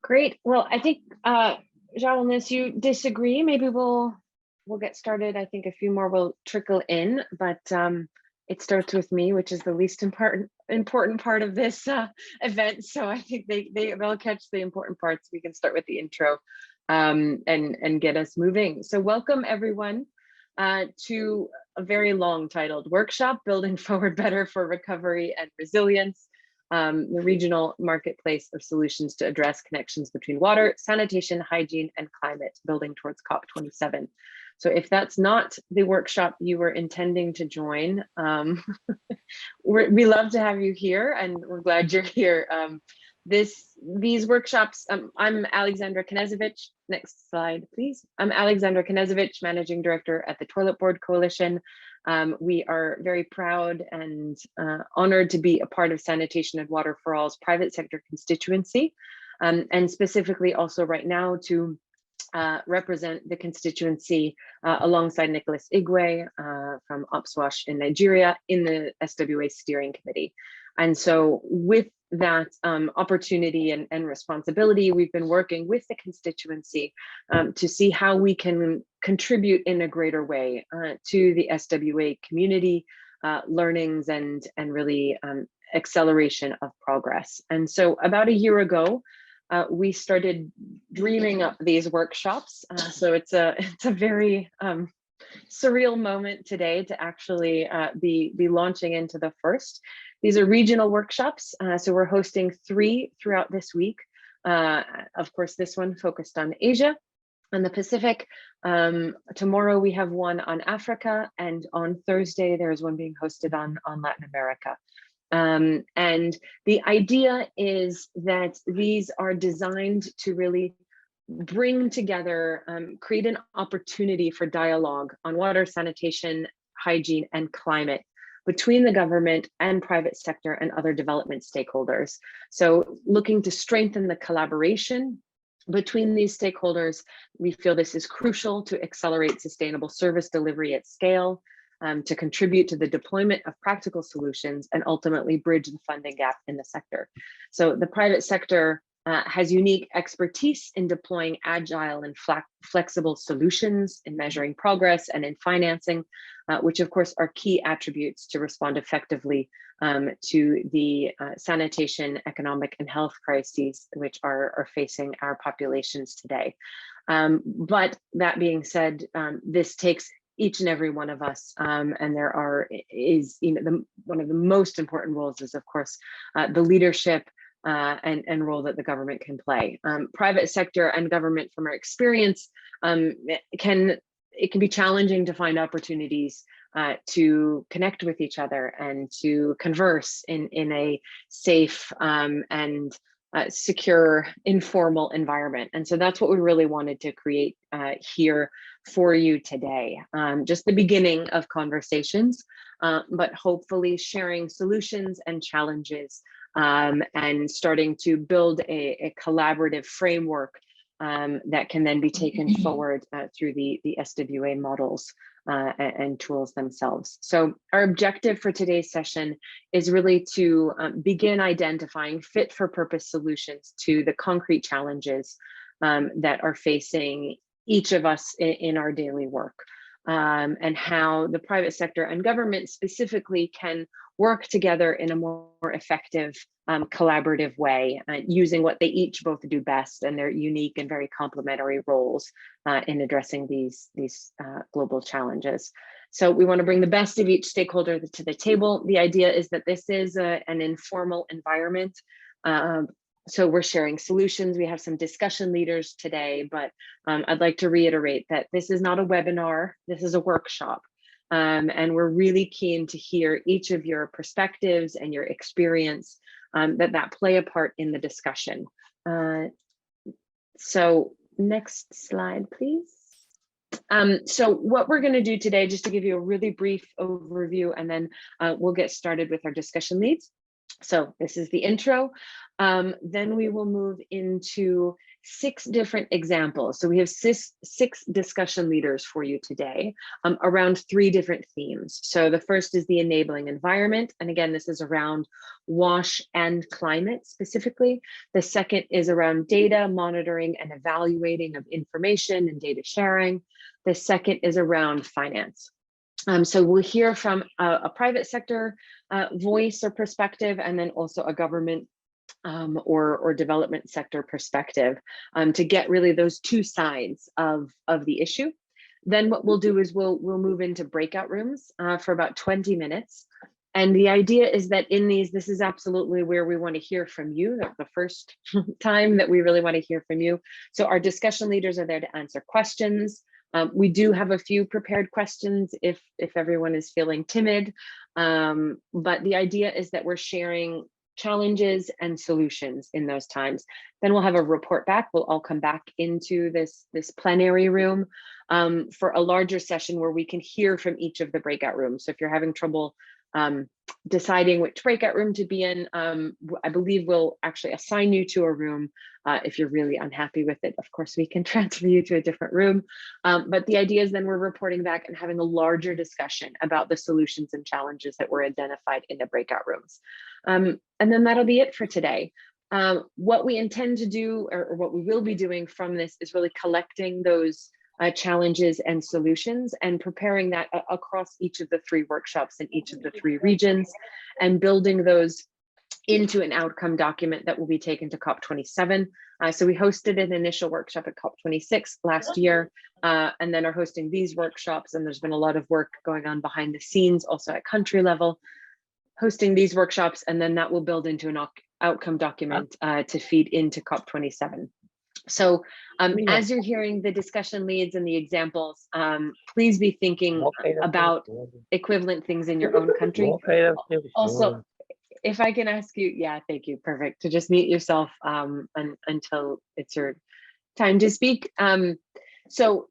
Great. Well, I think, Zhao, unless you disagree, maybe we'll get started. I think a few more will trickle in, but it starts with me, which is the least important part of this event. So I think they'll catch the important parts. We can start with the intro and get us moving. So welcome everyone to a very long titled workshop, Building Forward Better for Recovery and Resilience. The regional marketplace of solutions to address connections between water, sanitation, hygiene, and climate, building towards COP27. So if that's not the workshop you were intending to join, we love to have you here, and we're glad you're here. These workshops, I'm Alexandra Knezevich. Next slide, please. I'm Alexandra Knezevich, Managing Director at the Toilet Board Coalition. We are very proud and honored to be a part of Sanitation and Water for All's private sector constituency, and specifically also right now to represent the constituency alongside Nicholas Igwe from SWA in Nigeria in the SWA Steering Committee. And so with that opportunity and responsibility, we've been working with the constituency to see how we can contribute in a greater way to the SWA community learnings and really acceleration of progress. And so about a year ago, we started dreaming up these workshops. So it's a very surreal moment today to actually be launching into the first. These are regional workshops, so we're hosting 3 throughout this week. Of course, this one focused on Asia and the Pacific. Tomorrow we have one on Africa, and on Thursday there is one being hosted on Latin America. And the idea is that these are designed to really bring together, create an opportunity for dialogue on water, sanitation, hygiene, and climate between the government and private sector and other development stakeholders. So looking to strengthen the collaboration between these stakeholders, we feel this is crucial to accelerate sustainable service delivery at scale, to contribute to the deployment of practical solutions and ultimately bridge the funding gap in the sector. So the private sector has unique expertise in deploying agile and flexible solutions, in measuring progress and in financing, which of course are key attributes to respond effectively to the sanitation, economic and health crises which are facing our populations today. But that being said, this takes each and every one of us, and one of the most important roles is of course the leadership and role that the government can play. Private sector and government, from our experience, it can be challenging to find opportunities to connect with each other and to converse in a safe and secure, informal environment. And so that's what we really wanted to create here for you today. Just the beginning of conversations, but hopefully sharing solutions and challenges and starting to build a collaborative framework that can then be taken forward through the SWA models and tools themselves. So our objective for today's session is really to begin identifying fit for purpose solutions to the concrete challenges that are facing each of us in our daily work, and how the private sector and government specifically can work together in a more effective, collaborative way, using what they each both do best and their unique and very complementary roles in addressing these global challenges. So we want to bring the best of each stakeholder to the table. The idea is that this is an informal environment. So we're sharing solutions. We have some discussion leaders today, but I'd like to reiterate that this is not a webinar, this is a workshop. And we're really keen to hear each of your perspectives and your experience that play a part in the discussion. So next slide, please. So what we're going to do today, just to give you a really brief overview, and then we'll get started with our discussion leads. So this is the intro. Then we will move into 6 different examples. So we have six discussion leaders for you today around 3 different themes. So the first is the enabling environment. And again, this is around WASH and climate specifically. The second is around data monitoring and evaluating of information and data sharing. The second is around finance. So we'll hear from a private sector voice or perspective, and then also a government or development sector perspective to get really those 2 sides of the issue. Then what we'll do is we'll move into breakout rooms for about 20 minutes. And the idea is that in these, this is absolutely where we want to hear from you. That's the first time that we really want to hear from you. So our discussion leaders are there to answer questions. We do have a few prepared questions if everyone is feeling timid, but the idea is that we're sharing challenges and solutions in those times. Then we'll have a report back. We'll all come back into this plenary room for a larger session where we can hear from each of the breakout rooms. So if you're having trouble deciding which breakout room to be in, I believe we'll actually assign you to a room. If you're really unhappy with it, of course, we can transfer you to a different room. But the idea is then we're reporting back and having a larger discussion about the solutions and challenges that were identified in the breakout rooms. And then that'll be it for today. What we intend to do, or what we will be doing from this, is really collecting those challenges and solutions and preparing that across each of the 3 workshops in each of the 3 regions, and building those into an outcome document that will be taken to COP27. So we hosted an initial workshop at COP26 last year, and then are hosting these workshops. And there's been a lot of work going on behind the scenes, also at country level, hosting these workshops, and then that will build into an outcome document to feed into COP27. So as you're hearing the discussion leads and the examples, please be thinking about equivalent things in your own country. Also, if I can ask you, yeah, thank you, perfect, to just mute yourself until it's your time to speak. So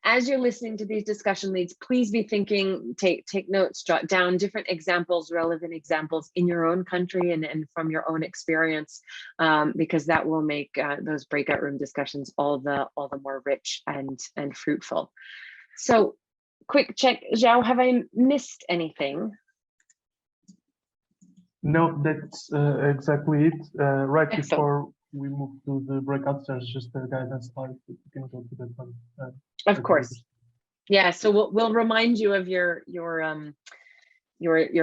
as you're listening to these discussion leads, please be thinking, take notes, jot down different examples, relevant examples in your own country and from your own experience, because that will make those breakout room discussions all the more rich and fruitful. So quick check, Zhao, have I missed anything? No, that's exactly it. Right Excellent. Before we move to the breakouts, there's just a guidance slide. You can go to that one. Of course. Yeah, so we'll remind you of your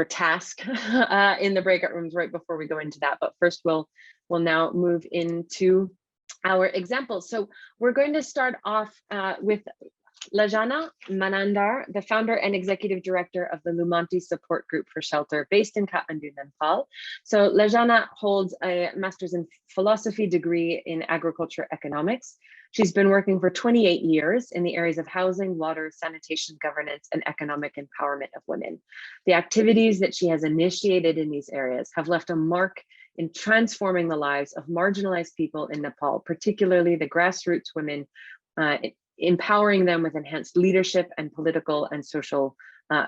task in the breakout rooms right before we go into that. But first, we'll now move into our examples. So we're going to start off with Lajana Manandar, the founder and executive director of the Lumanti Support Group for Shelter based in Kathmandu, Nepal. So Lajana holds a master's in philosophy degree in agriculture economics. She's been working for 28 years in the areas of housing, water, sanitation, governance, and economic empowerment of women. The activities that she has initiated in these areas have left a mark in transforming the lives of marginalized people in Nepal, particularly the grassroots women, empowering them with enhanced leadership and political and social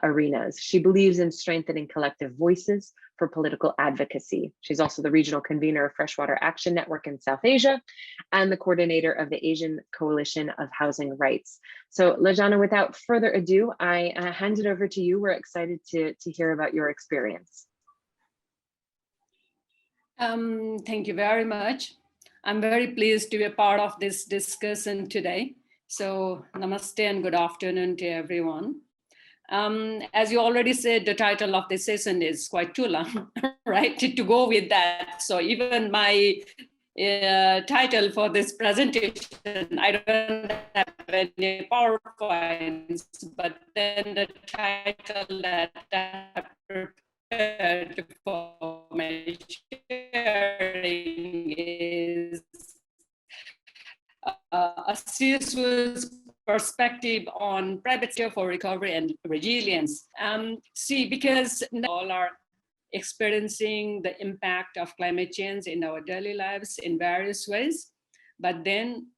arenas. She believes in strengthening collective voices for political advocacy. She's also the regional convener of Freshwater Action Network in South Asia and the coordinator of the Asian Coalition of Housing Rights. So Lajana, without further ado, I hand it over to you. We're excited to hear about your experience. Thank you very much. I'm very pleased to be a part of this discussion today. So namaste and good afternoon to everyone. As you already said, the title of this session is quite too long, right, to go with that. So even my title for this presentation, I don't have any PowerPoints, but then the title that I have prepared for my sharing is a serious perspective on private sector for recovery and resilience. See, because all are experiencing the impact of climate change in our daily lives in various ways. But then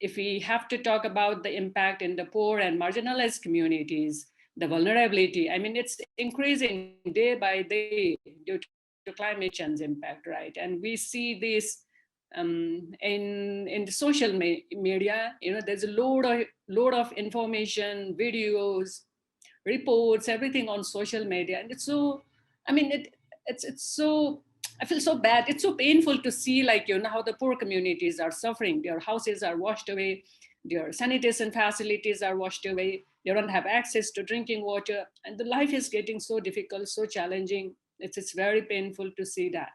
if we have to talk about the impact in the poor and marginalized communities, the vulnerability, I mean, it's increasing day by day due to climate change impact, right? And we see this in the social media, there's a load of information, videos, reports, everything on social media, and it's so, I mean, it's so, I feel so bad. It's so painful to see, like, how the poor communities are suffering. Their houses are washed away, their sanitation facilities are washed away, they don't have access to drinking water, and the life is getting so difficult, so challenging. It's very painful to see that.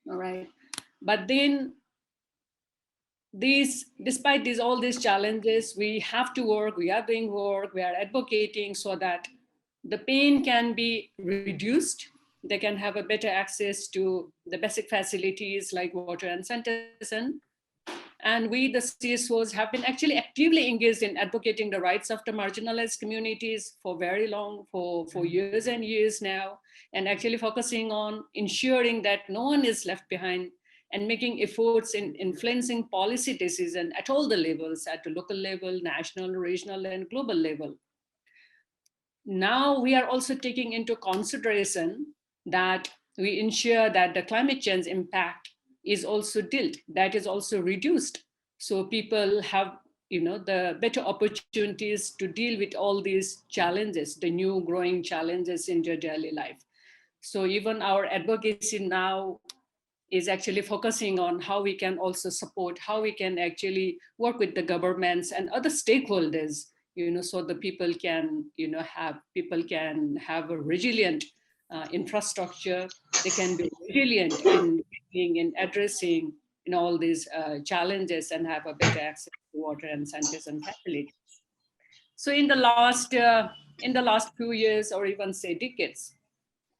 All right, but then despite all these challenges, we have to work, we are doing work, we are advocating so that the pain can be reduced. They can have a better access to the basic facilities like water and sanitation. And we, the CSOs, have been actually actively engaged in advocating the rights of the marginalized communities for very long, for years and years now, and actually focusing on ensuring that no one is left behind, and making efforts in influencing policy decisions at all the levels, at the local level, national, regional, and global level. Now we are also taking into consideration that we ensure that the climate change impact is also dealt, that is also reduced. So people have, the better opportunities to deal with all these challenges, the new growing challenges in their daily life. So even our advocacy now is actually focusing on how we can also support, how we can actually work with the governments and other stakeholders, so the people can, have a resilient infrastructure. They can be resilient in addressing all these challenges and have a better access to water and sanitation facilities. So in the last few years, or even say decades,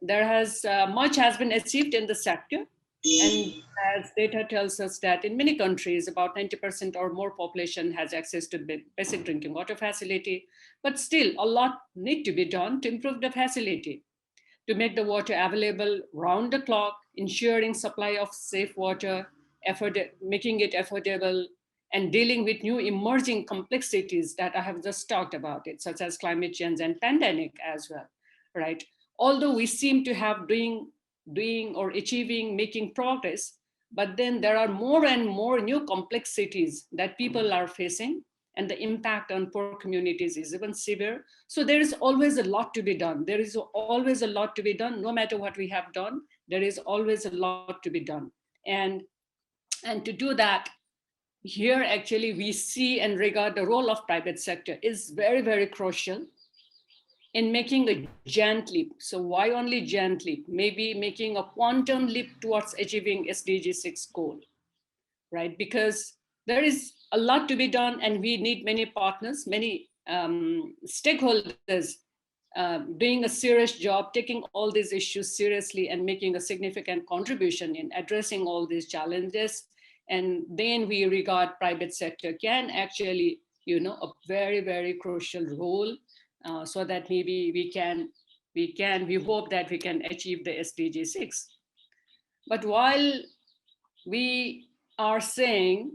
there has much has been achieved in the sector. And as data tells us that in many countries, about 90% or more population has access to basic drinking water facility, but still a lot need to be done to improve the facility, to make the water available round the clock, ensuring supply of safe water, making it affordable, and dealing with new emerging complexities that I have just talked about, such as climate change and pandemic as well, right? Although we seem to have doing or achieving, making progress, but then there are more and more new complexities that people are facing, and the impact on poor communities is even severe. So there is always a lot to be done. There is always a lot to be done. No matter what we have done, there is always a lot to be done. And to do that, here actually we see and regard the role of private sector is very, very crucial in making a giant leap. So why only giant leap? Maybe making a quantum leap towards achieving SDG 6 goal, right? Because there is a lot to be done, and we need many partners, many stakeholders doing a serious job, taking all these issues seriously and making a significant contribution in addressing all these challenges. And then we regard private sector can actually, a very, very crucial role, so that maybe we hope that we can achieve the SDG 6. But while we are saying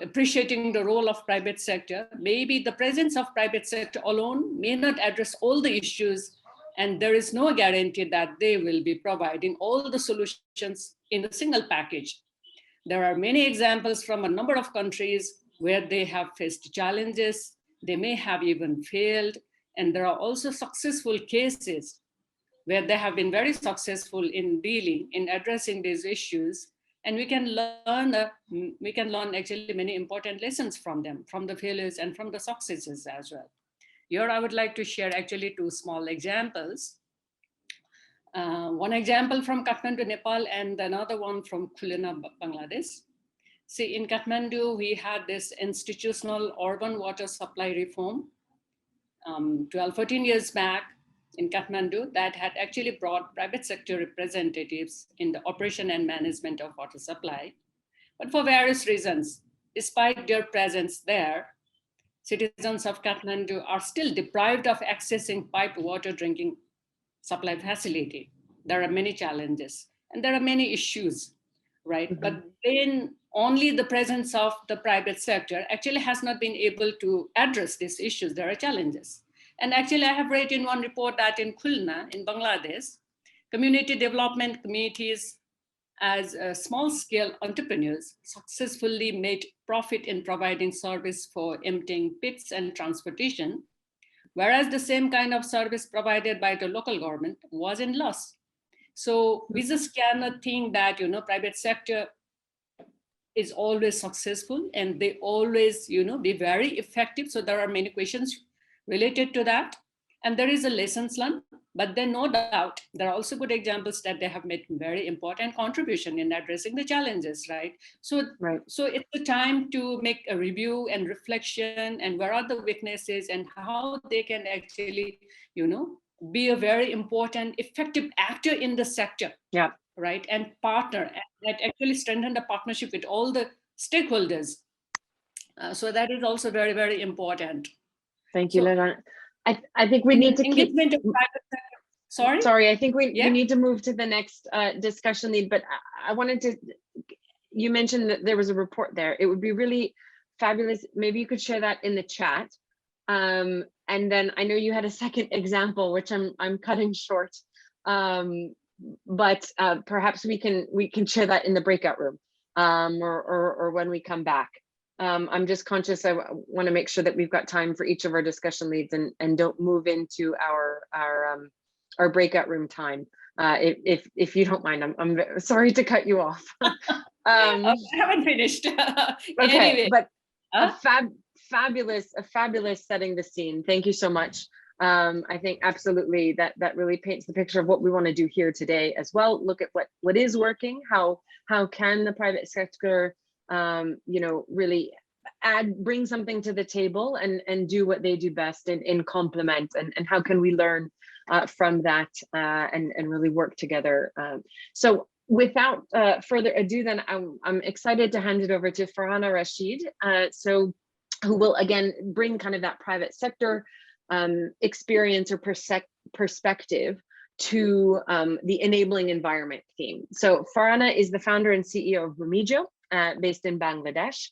appreciating the role of private sector, maybe the presence of private sector alone may not address all the issues, and there is no guarantee that they will be providing all the solutions in a single package. There are many examples from a number of countries where they have faced challenges. They may have even failed, and there are also successful cases where they have been very successful in addressing these issues. And we can learn actually many important lessons from them, from the failures and from the successes as well. Here I would like to share actually two small examples. One example from Kathmandu, Nepal, and another one from Khulna, Bangladesh. See, in Kathmandu, we had this institutional urban water supply reform 12-14 years back in Kathmandu that had actually brought private sector representatives in the operation and management of water supply. But for various reasons, despite their presence there, citizens of Kathmandu are still deprived of accessing piped water drinking supply facility. There are many challenges and there are many issues, right? Mm-hmm. But then only the presence of the private sector actually has not been able to address these issues. There are challenges. And actually I have read in one report that in Khulna, in Bangladesh, community development committees as small-scale entrepreneurs successfully made profit in providing service for emptying pits and transportation, whereas the same kind of service provided by the local government was in loss. So we just cannot think that, private sector is always successful and they always, be very effective. So there are many questions related to that. And there is a lessons learned, but then no doubt, there are also good examples that they have made very important contribution in addressing the challenges, right? So it's the time to make a review and reflection and where are the weaknesses and how they can actually, be a very important, effective actor in the sector. Yeah. Right, and partner, and actually strengthen the partnership with all the stakeholders. So that is also very, very important. Thank you, Laurent. I think we need to keep. Sorry, I think we need to move to the next discussion lead, but I wanted to, you mentioned that there was a report there. It would be really fabulous. Maybe you could share that in the chat. And then I know you had a second example, which I'm cutting short. But perhaps we can share that in the breakout room or when we come back. I'm just conscious I want to make sure that we've got time for each of our discussion leads and don't move into our breakout room time. If you don't mind, I'm sorry to cut you off. I haven't finished. Okay, anyway. But a fabulous setting the scene. Thank you so much. I think absolutely that really paints the picture of what we want to do here today as well. Look at what is working. How can the private sector, really bring something to the table and do what they do best in complement, and how can we learn from that and really work together. So without further ado, then I'm excited to hand it over to Farhana Rashid, who will again bring kind of that private sector experience or perspective to the enabling environment theme. So Farhana is the founder and CEO of Bumijo, based in Bangladesh.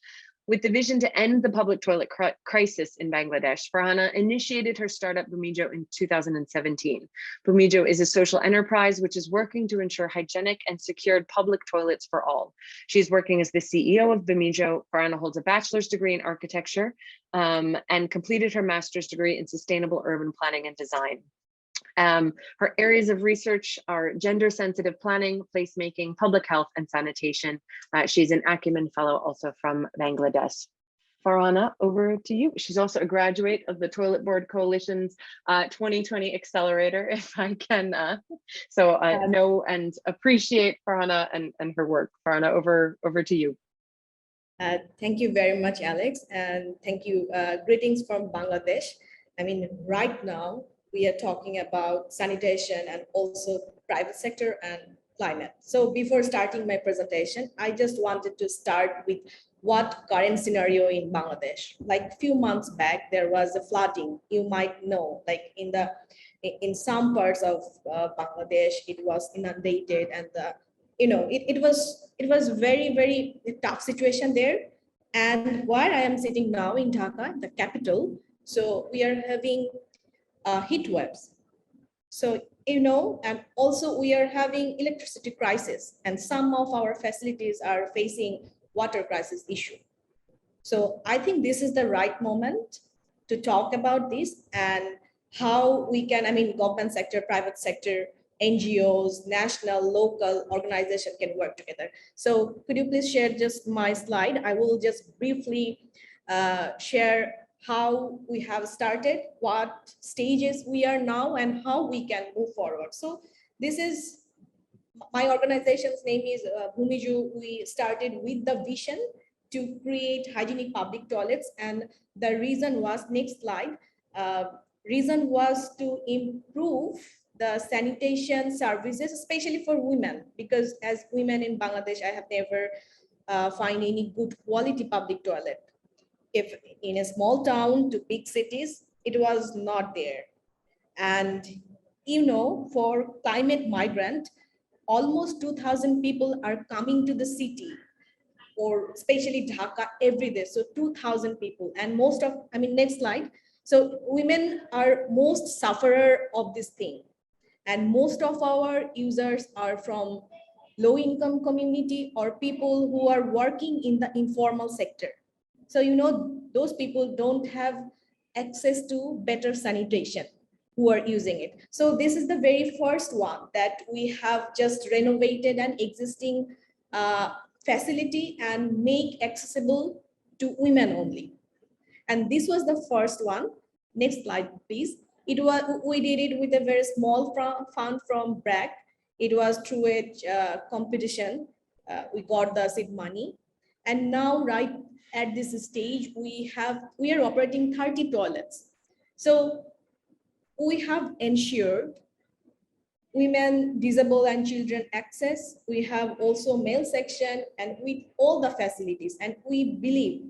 With the vision to end the public toilet crisis in Bangladesh, Farhana initiated her startup Bumijo in 2017. Bumijo is a social enterprise which is working to ensure hygienic and secured public toilets for all. She's working as the CEO of Bumijo. Farhana holds a bachelor's degree in architecture and completed her master's degree in sustainable urban planning and design. Her areas of research are gender-sensitive planning, placemaking, public health, and sanitation. She's an Acumen Fellow also from Bangladesh. Farhana, over to you. She's also a graduate of the Toilet Board Coalition's 2020 Accelerator, if I can. So I know and appreciate Farhana and her work. Farhana, over to you. Thank you very much, Alex, and thank you. Greetings from Bangladesh. I mean, right now, we are talking about sanitation and also private sector and climate. So before starting my presentation, I just wanted to start with what current scenario in Bangladesh. Like a few months back, there was a flooding. You might know, like in some parts of Bangladesh, it was inundated, and it was very, very tough situation there. And where I am sitting now in Dhaka, the capital, so we are having heat waves. So, and also we are having electricity crisis, and some of our facilities are facing water crisis issue. So I think this is the right moment to talk about this and how we can, government sector, private sector, NGOs, national, local organization can work together. So could you please share just my slide? I will just briefly share how we have started, what stages we are now, and how we can move forward. So this is, my organization's name is Bumijo. We started with the vision to create hygienic public toilets. And the reason was, next slide, reason was to improve the sanitation services, especially for women, because as women in Bangladesh, I have never find any good quality public toilet. If in a small town to big cities, it was not there. And for climate migrant, almost 2,000 people are coming to the city, or especially Dhaka every day. So 2,000 people, and most of, next slide. So women are most sufferer of this thing. And most of our users are from low-income community, or people who are working in the informal sector. So, you know, those people don't have access to better sanitation who are using it. So this is the very first one that we have just renovated an existing facility and make accessible to women only. And this was the first one. Next slide, please. We did it with a very small fund from BRAC. It was through a competition. We got the seed money. And now, right at this stage, we are operating 30 toilets. So we have ensured women, disabled and children access. We have also male section and with all the facilities. And we believe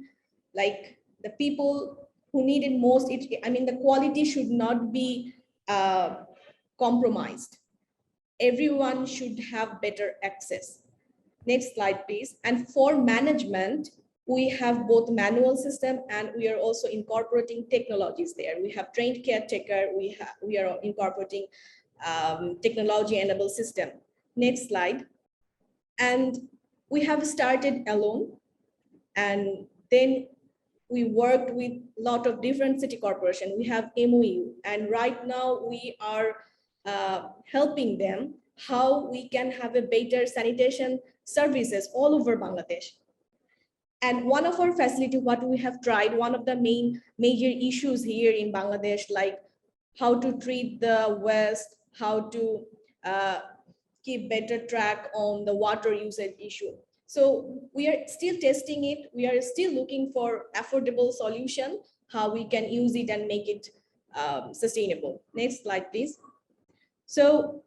like the people who need it most, the quality should not be compromised. Everyone should have better access. Next slide, please. And for management, we have both manual system and we are also incorporating technologies there. We have trained caretaker, we are incorporating technology-enabled system. Next slide. And we have started alone, and then we worked with a lot of different city corporations. We have MOU, and right now we are helping them how we can have a better sanitation services all over Bangladesh. And one of our facility, what we have tried, one of the major issues here in Bangladesh, like how to treat the waste, how to keep better track on the water usage issue. So we are still testing it. We are still looking for affordable solution, how we can use it and make it sustainable. Next slide, please. So,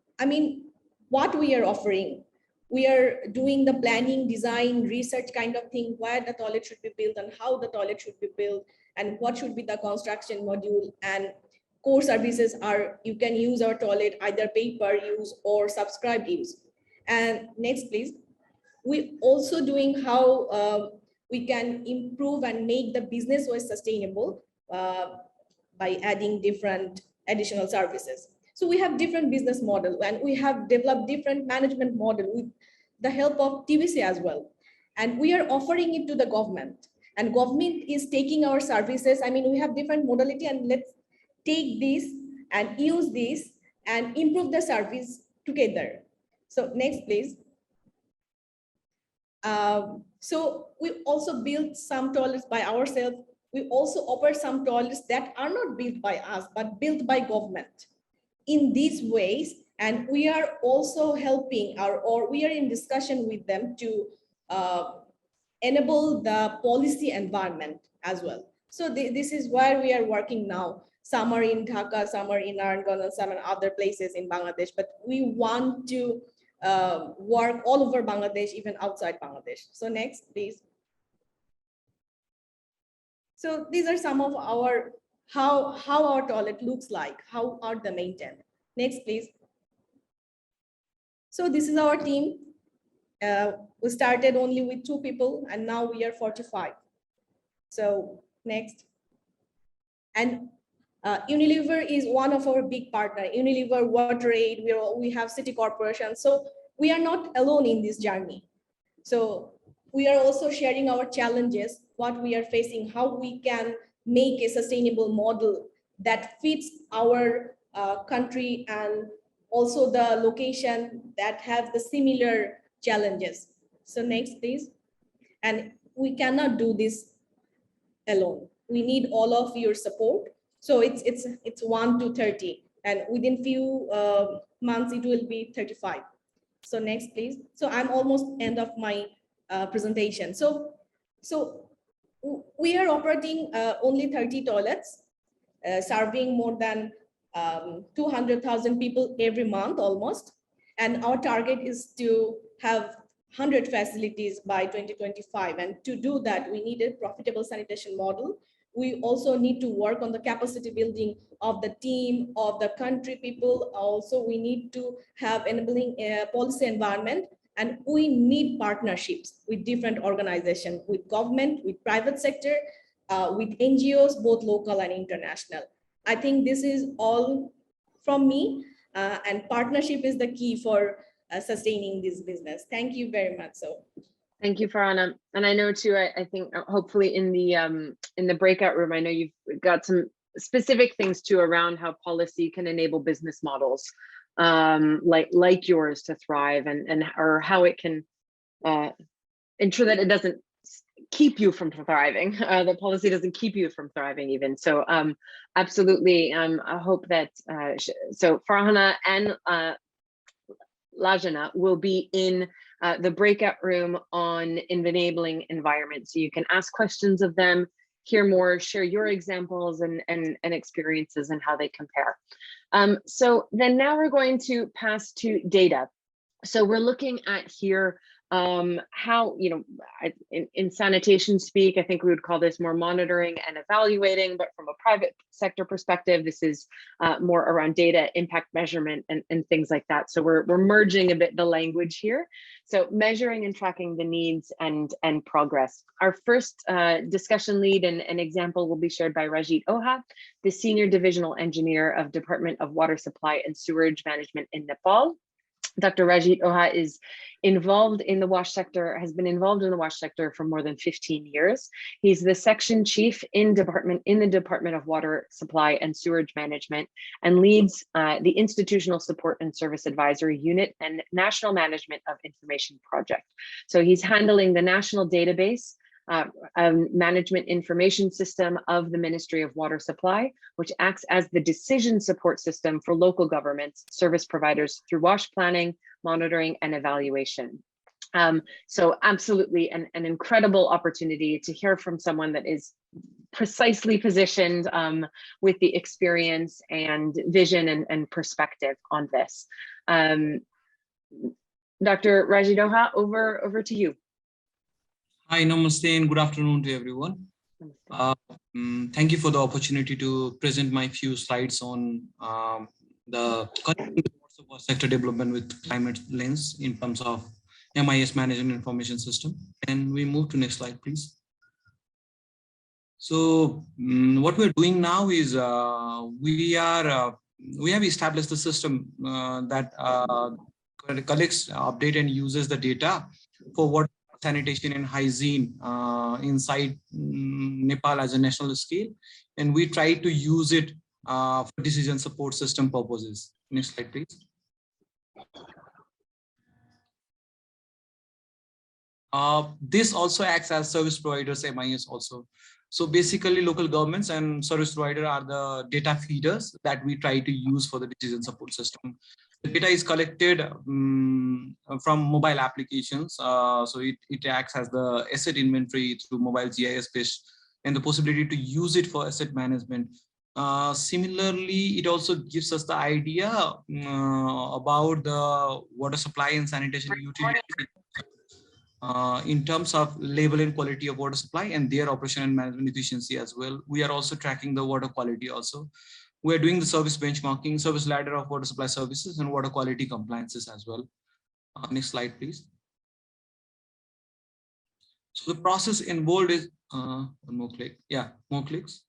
what we are offering, we are doing the planning, design, research kind of thing, where the toilet should be built and how the toilet should be built and what should be the construction module. And core services are, you can use our toilet either pay per use or subscribed use. And next, please. We also doing how we can improve and make the business was sustainable by adding different additional services. So we have different business model and we have developed different management model with the help of TBC as well. And we are offering it to the government, and government is taking our services. We have different modality, and let's take this and use this and improve the service together. So next, please. So we also built some toilets by ourselves. We also offer some toilets that are not built by us, but built by government. In these ways, and we are also helping or we are in discussion with them to enable the policy environment as well. So this is where we are working now. Some are in Dhaka, some are in Narangan, some in other places in Bangladesh, but we want to work all over Bangladesh, even outside Bangladesh. So next, please. So these are some of our, how our toilet looks like, how are they maintained. Next, please. So this is our team. We started only with 2 people and now we are 45. So next. And Unilever is one of our big partners. Unilever, WaterAid, we have city corporations. So we are not alone in this journey. So we are also sharing our challenges, what we are facing, how we can make a sustainable model that fits our country and also the location that have the similar challenges. So next, please. And we cannot do this alone. We need all of your support. So it's 1 to 30, and within few months it will be 35. So next, please. So I'm almost end of my presentation. So we are operating only 30 toilets, serving more than 200,000 people every month almost. And our target is to have 100 facilities by 2025. And to do that, we need a profitable sanitation model. We also need to work on the capacity building of the team, of the country people. Also, we need to have enabling policy environment, and we need partnerships with different organizations, with government, with private sector, with NGOs, both local and international. I think this is all from me, and partnership is the key for sustaining this business. Thank you very much. So. Thank you, Farhana. And I know too, I think hopefully in the breakout room, I know you've got some specific things too around how policy can enable business models like yours to thrive and or how it can ensure that it doesn't keep you from thriving, that policy doesn't keep you from thriving even. So absolutely, I hope that, so Farhana and Lajana will be in the breakout room on enabling environment. So you can ask questions of them, hear more, share your examples and experiences and how they compare. So then now we're going to pass to data. So we're looking at here how, in sanitation speak, I think we would call this more monitoring and evaluating, but from a private sector perspective, this is more around data impact measurement and things like that. So we're merging a bit the language here. So measuring and tracking the needs and progress. Our first discussion lead and example will be shared by Rajit Oha, the Senior Divisional Engineer of Department of Water Supply and Sewerage Management in Nepal. Dr. Rajit Oha is involved in the wash sector, has been involved in the wash sector for more than 15 years. He's the section chief in the Department of Water Supply and Sewerage Management and leads the Institutional Support and Service Advisory Unit and National Management of Information Project. So he's handling the national database management information system of the Ministry of Water Supply, which acts as the decision support system for local governments, service providers through wash planning, monitoring, and evaluation. So absolutely an incredible opportunity to hear from someone that is precisely positioned with the experience and vision and perspective on this. Dr. Rajit Oha, over to you. Hi, namaste, and good afternoon to everyone. Thank you for the opportunity to present my few slides on the SWA sector development with climate lens in terms of MIS management information system. And we move to next slide, please. So what we're doing now is we have established the system that collects, update, and uses the data for water sanitation and hygiene inside Nepal as a national scale, and we try to use it for decision support system purposes. Next slide, please. This also acts as service providers, MIS also. So basically local governments and service provider are the data feeders that we try to use for the decision support system. The data is collected from mobile applications. So it acts as the asset inventory through mobile GIS based and the possibility to use it for asset management. Similarly, it also gives us the idea about the water supply and sanitation utilities in terms of level and quality of water supply and their operation and management efficiency as well. We are also tracking the water quality also. We are doing the service benchmarking, service ladder of water supply services and water quality compliances as well. Next slide, please. So the process involved is, one more click. Yeah, more clicks.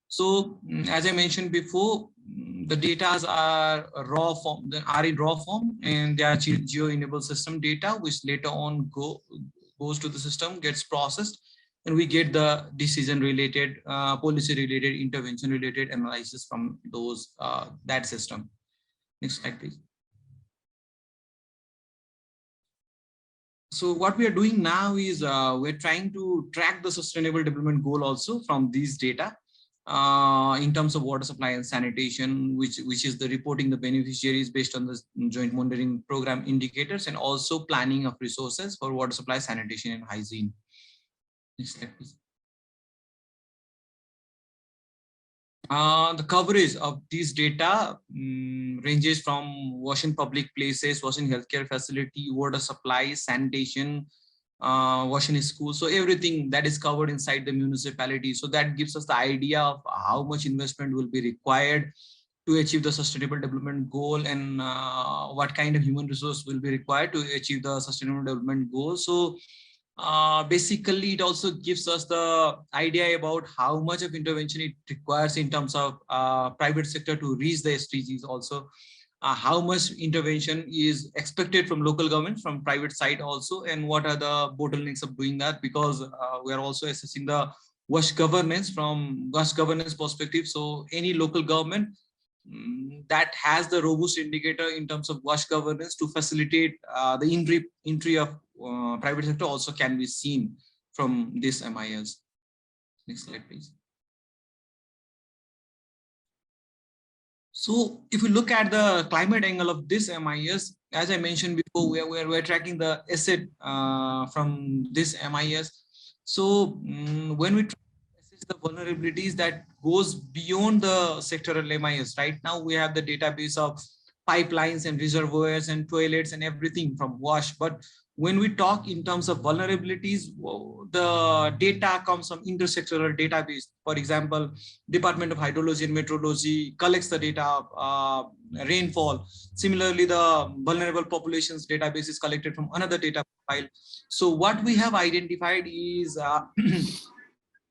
So as I mentioned before, the data are raw form, in raw form, and they are geo-enabled system data, which later on goes to the system, gets processed, and we get the decision related, policy related, intervention related analysis from those that system. Next slide, please. So what we are doing now is we're trying to track the sustainable development goal also from these data in terms of water supply and sanitation, which is the reporting the beneficiaries based on the joint monitoring program indicators and also planning of resources for water supply, sanitation, and hygiene. Next slide, please. The coverage of these data ranges from washing public places, washing healthcare facility, water supply, sanitation, washing school. So everything that is covered inside the municipality. So that gives us the idea of how much investment will be required to achieve the sustainable development goal and what kind of human resource will be required to achieve the sustainable development goal. So basically, it also gives us the idea about how much of intervention it requires in terms of private sector to reach the SDGs also. how much intervention is expected from local government, from private side also, and what are the bottlenecks of doing that, because we are also assessing the WASH governance from WASH governance perspective. So any local government that has the robust indicator in terms of WASH governance to facilitate the entry of private sector also can be seen from this MIS. Next slide, please. So if we look at the climate angle of this MIS, as I mentioned before, we're tracking the asset from this MIS. So when we assess the vulnerabilities that goes beyond the sectoral MIS, right now we have the database of pipelines and reservoirs and toilets and everything from WASH. But when we talk in terms of vulnerabilities, the data comes from intersectoral database. For example, Department of Hydrology and Meteorology collects the data of rainfall. Similarly, the vulnerable populations database is collected from another data file. So what we have identified is the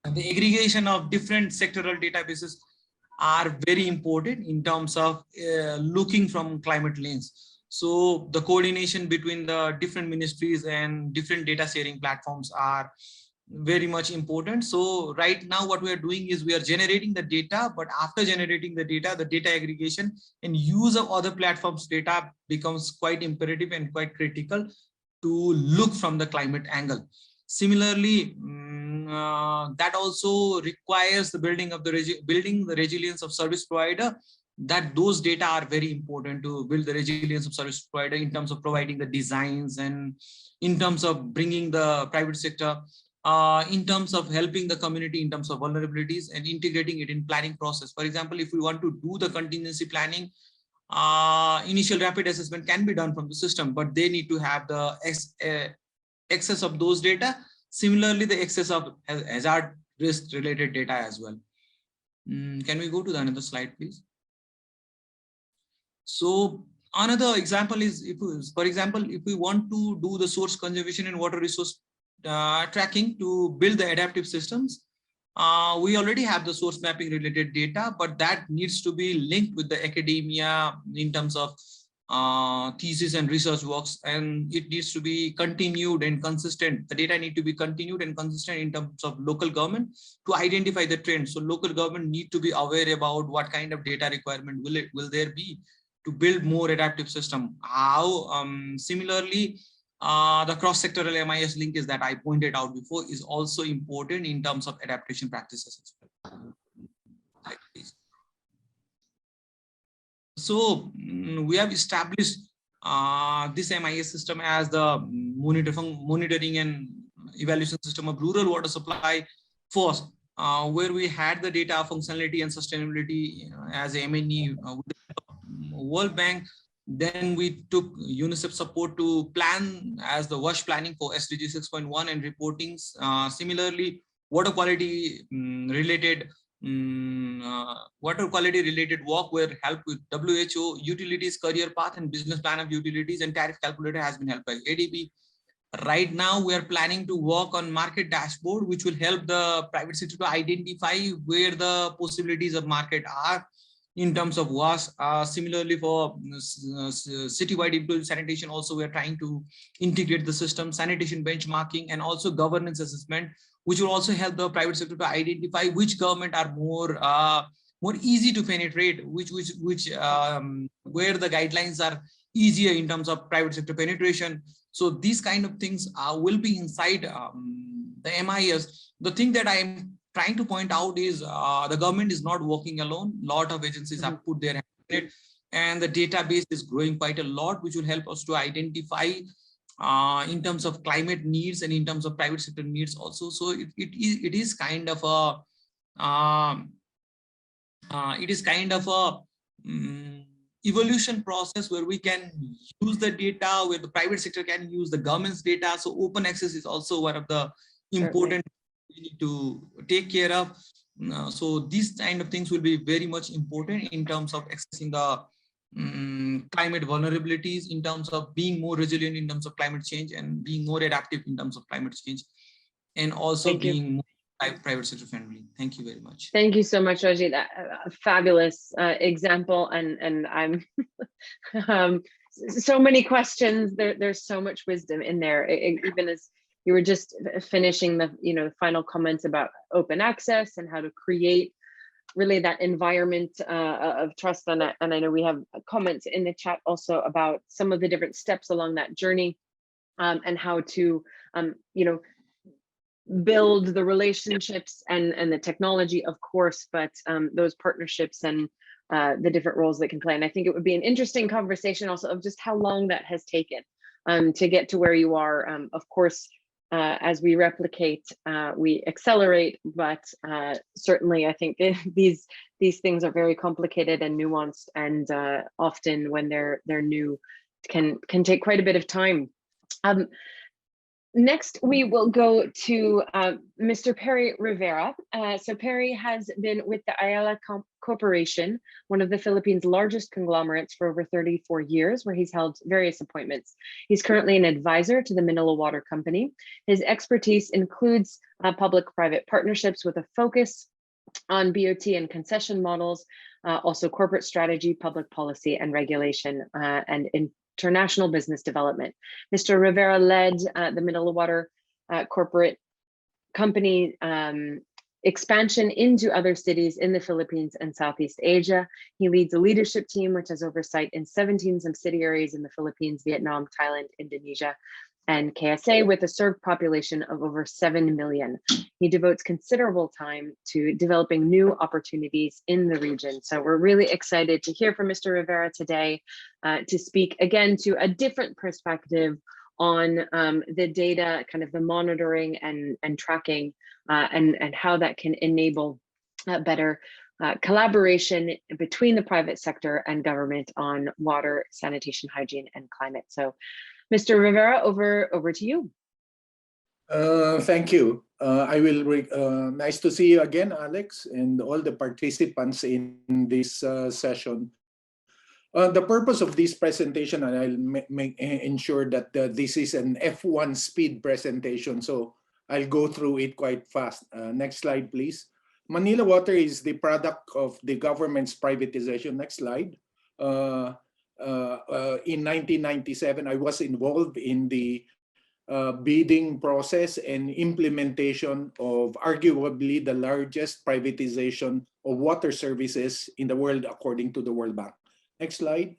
aggregation of different sectoral databases are very important in terms of looking from climate lens. So the coordination between the different ministries and different data sharing platforms are very much important. So right now what we are doing is we are generating the data, but after generating the data aggregation and use of other platforms data becomes quite imperative and quite critical to look from the climate angle. Similarly, that also requires the building the resilience of service provider, that those data are very important to build the resilience of service provider in terms of providing the designs and in terms of bringing the private sector, in terms of helping the community in terms of vulnerabilities and integrating it in planning process. For example, if we want to do the contingency planning, initial rapid assessment can be done from the system, but they need to have the excess of those data. Similarly, the excess of hazard risk related data as well. Can we go to the another slide, please? So another example is, for example, if we want to do the source conservation and water resource tracking to build the adaptive systems, we already have the source mapping related data, but that needs to be linked with the academia in terms of thesis and research works, and it needs to be continued and consistent. The data need to be continued and consistent in terms of local government to identify the trend. So local government need to be aware about what kind of data requirement will there be to build more adaptive system. How similarly, the cross-sectoral MIS link is that I pointed out before is also important in terms of adaptation practices as well. Right, please. So we have established this MIS system as the monitoring and evaluation system of rural water supply first, where we had the data functionality and sustainability as a MNE with the World Bank. Then we took UNICEF support to plan as the WASH planning for SDG 6.1 and reportings. Similarly, water quality related work were helped with WHO, utilities, career path and business plan of utilities, and tariff calculator has been helped by ADB. Right now, we are planning to work on market dashboard, which will help the private sector to identify where the possibilities of market are in terms of WASH. Similarly, for citywide improved sanitation, also we are trying to integrate the system, sanitation benchmarking, and also governance assessment, which will also help the private sector to identify which government are more easy to penetrate, where the guidelines are easier in terms of private sector penetration. So these kind of things will be inside the MIS. The thing that I am trying to point out is the government is not working alone. A lot of agencies have put their hand in it, and the database is growing quite a lot, which will help us to identify in terms of climate needs and in terms of private sector needs also. So it is kind of a evolution process where we can use the data, where the private sector can use the government's data. So open access is also one of the important we need to take care of. So these kind of things will be very much important in terms of accessing the climate vulnerabilities, in terms of being more resilient in terms of climate change, and being more adaptive in terms of climate change, and also being more private sector friendly. Thank you very much. Thank you so much, Raji. That fabulous example, and I'm so many questions. There's so much wisdom in there. Even as you were just finishing the final comments about open access and how to create really that environment of trust, and I know we have comments in the chat also about some of the different steps along that journey, and how to build the relationships and the technology, of course, but those partnerships and the different roles that can play. And I think it would be an interesting conversation also of just how long that has taken to get to where you are. Of course, as we replicate, we accelerate, but certainly I think these things are very complicated and nuanced, and often when they're new, can take quite a bit of time. Next, we will go to Mr. Perry Rivera. So Perry has been with the Ayala Corporation, one of the Philippines' largest conglomerates, for over 34 years, where he's held various appointments. He's currently an advisor to the Manila Water Company. His expertise includes public-private partnerships with a focus on BOT and concession models, also corporate strategy, public policy and regulation, and international business development. Mr. Rivera led the Manila Water Corporate Company expansion into other cities in the Philippines and Southeast Asia. He leads a leadership team which has oversight in 17 subsidiaries in the Philippines, Vietnam, Thailand, Indonesia, and KSA, with a served population of over 7 million. He devotes considerable time to developing new opportunities in the region. So we're really excited to hear from Mr. Rivera today to speak again to a different perspective on the data, kind of the monitoring and tracking, and how that can enable better collaboration between the private sector and government on water, sanitation, hygiene, and climate. So Mr. Rivera, over to you. Thank you. Nice to see you again, Alex, and all the participants in this session. The purpose of this presentation, and I'll ensure that this is an F1 speed presentation, so I'll go through it quite fast. Next slide, please. Manila Water is the product of the government's privatization. Next slide. In 1997, I was involved in the bidding process and implementation of arguably the largest privatization of water services in the world, according to the World Bank. Next slide.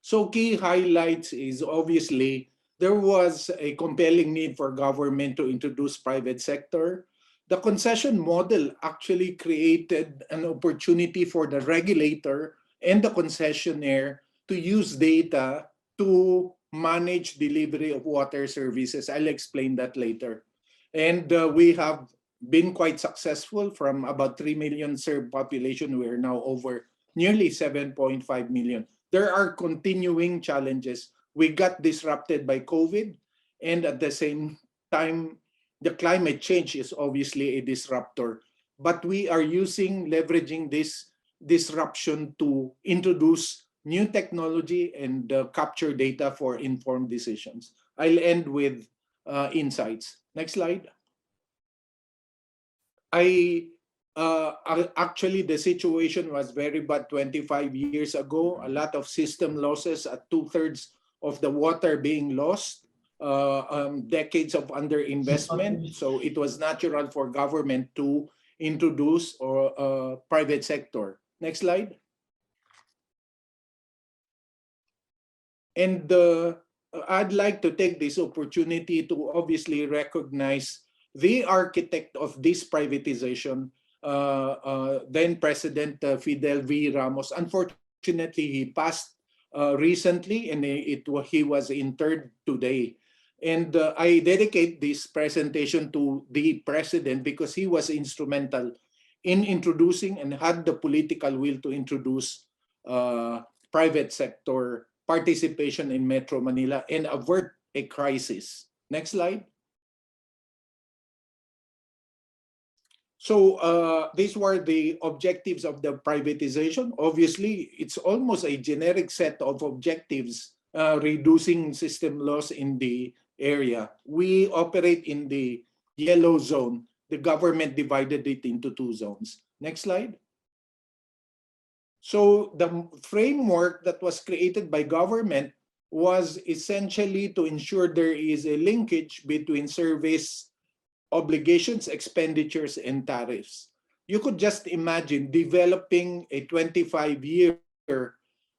So key highlights is obviously there was a compelling need for government to introduce private sector. The concession model actually created an opportunity for the regulator and the concessionaire to use data to manage delivery of water services. I'll explain that later. And we have been quite successful. From about 3 million served population, we're now over nearly 7.5 million. There are continuing challenges. We got disrupted by COVID, and at the same time, the climate change is obviously a disruptor. But we are leveraging this disruption to introduce new technology and capture data for informed decisions. I'll end with insights. Next slide. Actually, the situation was very bad 25 years ago. A lot of system losses, at 2/3 of the water being lost, decades of underinvestment. So it was natural for government to introduce private sector. Next slide. And I'd like to take this opportunity to obviously recognize the architect of this privatization, then President Fidel V. Ramos. Unfortunately, he passed recently, and he was interred today. And I dedicate this presentation to the president because he was instrumental in introducing and had the political will to introduce private sector participation in Metro Manila and avert a crisis. Next slide. So these were the objectives of the privatization. Obviously, it's almost a generic set of objectives, reducing system loss in the area. We operate in the yellow zone. the government divided it into 2 zones. Next slide. So the framework that was created by government was essentially to ensure there is a linkage between service obligations, expenditures, and tariffs. You could just imagine developing a 25-year